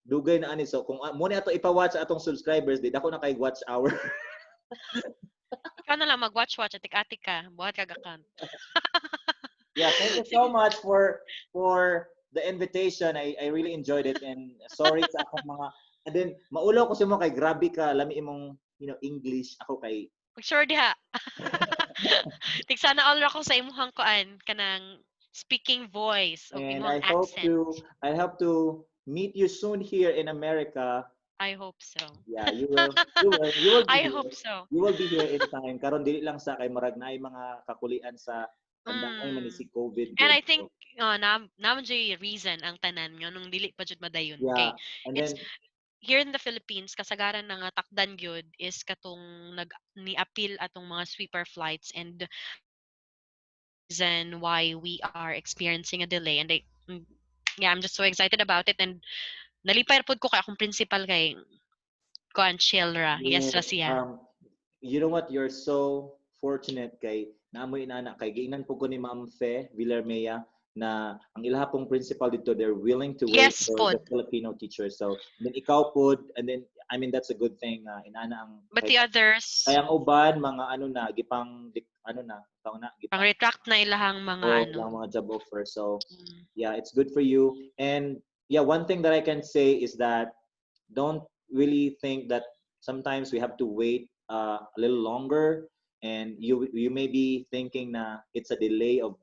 dugay na ani. So kung mo ni ato ipa-watch atong subscribers, di dako na kay watch hour. Ikaw na lang mag-watch atik-atik ka. Buhat ka gakan. Yeah, thank you so much for the invitation. I really enjoyed it, and sorry sa akong mga, and then maulo ko sa mo kay grabe ka lami imong English, ako kay Sure diha. Tik sana all ra ko sa imuhang kuan kanang speaking voice o and imuhang accent. I hope to meet you soon here in America. I hope so. Yeah, you will be I here. hope so. You will be here in time. Karon dili lang sa kay murag naay mga kakulian sa pandangay man si COVID. And Good. I think naman jay reason ang tanan nga nung dili pa jud madayon. Yeah, Okay. and It's then here in the Philippines kasagaran nga takdan gyud is katong ni-appeal atong mga sweeper flights and reason why we are experiencing a delay and yeah, I'm just so excited about it and nalipay pod ko kay akong principal kay kuan chill ra. Yes ra yes, siya. you know what? You're so fortunate kay naamoy inana kay giingnan po ko ni Ma'am Fe Villarmea na ang ilaha pong principal dito, they're willing to wait Yes for pod. the Filipino teachers. So, then ikaw pod, and then I mean that's a good thing. Inana ang But the others kaya ang uban mga ano na gipang tawag na pang gipang retract na ilahang mga lang mga job offer. So, yeah, it's good for you. And yeah, one thing that I can say is that don't really think that sometimes we have to wait a little longer, and you may be thinking na it's a delay of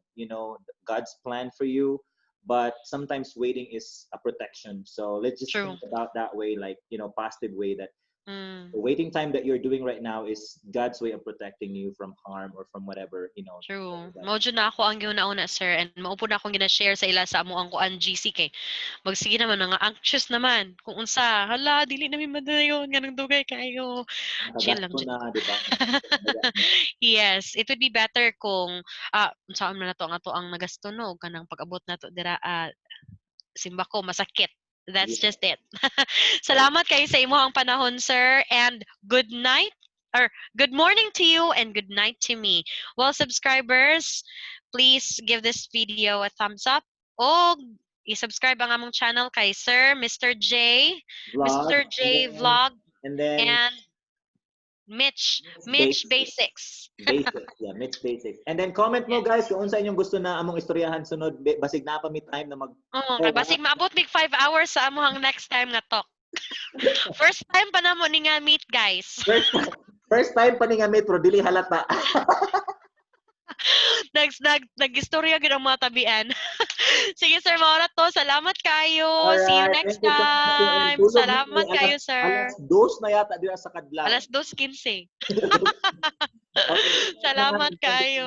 God's plan for you, but sometimes waiting is a protection. So let's just True. think about that way, like positive way, that Mm. the waiting time that you're doing right now is God's way of protecting you from harm or from whatever True. Mao jud na ako ang giuna-una sir and maupo na akong gina-share sa ila sa amo ang kuan GC kay magsige naman nga anxious naman kung unsa hala dili na mi madayon nganong dugay kayo. Chill lang nakagasto jud na, ko. di ba? Yes, it would be better kung unsaon man nato ang ato ang nagastunog kanang pag-abot nato dira simba ko masakit. That's Yeah. just it. Salamat kayo sa imuhang panahon, sir, and good night or good morning to you and good night to me. Well, subscribers, please give this video a thumbs up. O i-subscribe ang among channel kay Sir Mr. J, Vlog, Mr. J Vlog, and then and Mitch basics. Basics. Basics, yeah, MitchBasics. And then comment mo guys kung unsa inyong gusto na among istoryahan sunod, basig na pa mi time na mag Kay basig maabot mig 5 hours sa among next time nga talk. First time pa namo ni nga meet, guys. First time pa ni nga meet pero dili halata. Nag-istorya gid ang mga tabian. Sige sir, mao to. Salamat kayo. See you next time. Salamat kayo, sir. Alas 2 na yata dira sa kadlaw. Alas 2:15. Okay. Salamat kayo.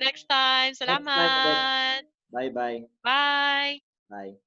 Next time. Next time. Salamat. Bye-bye. Bye. Bye.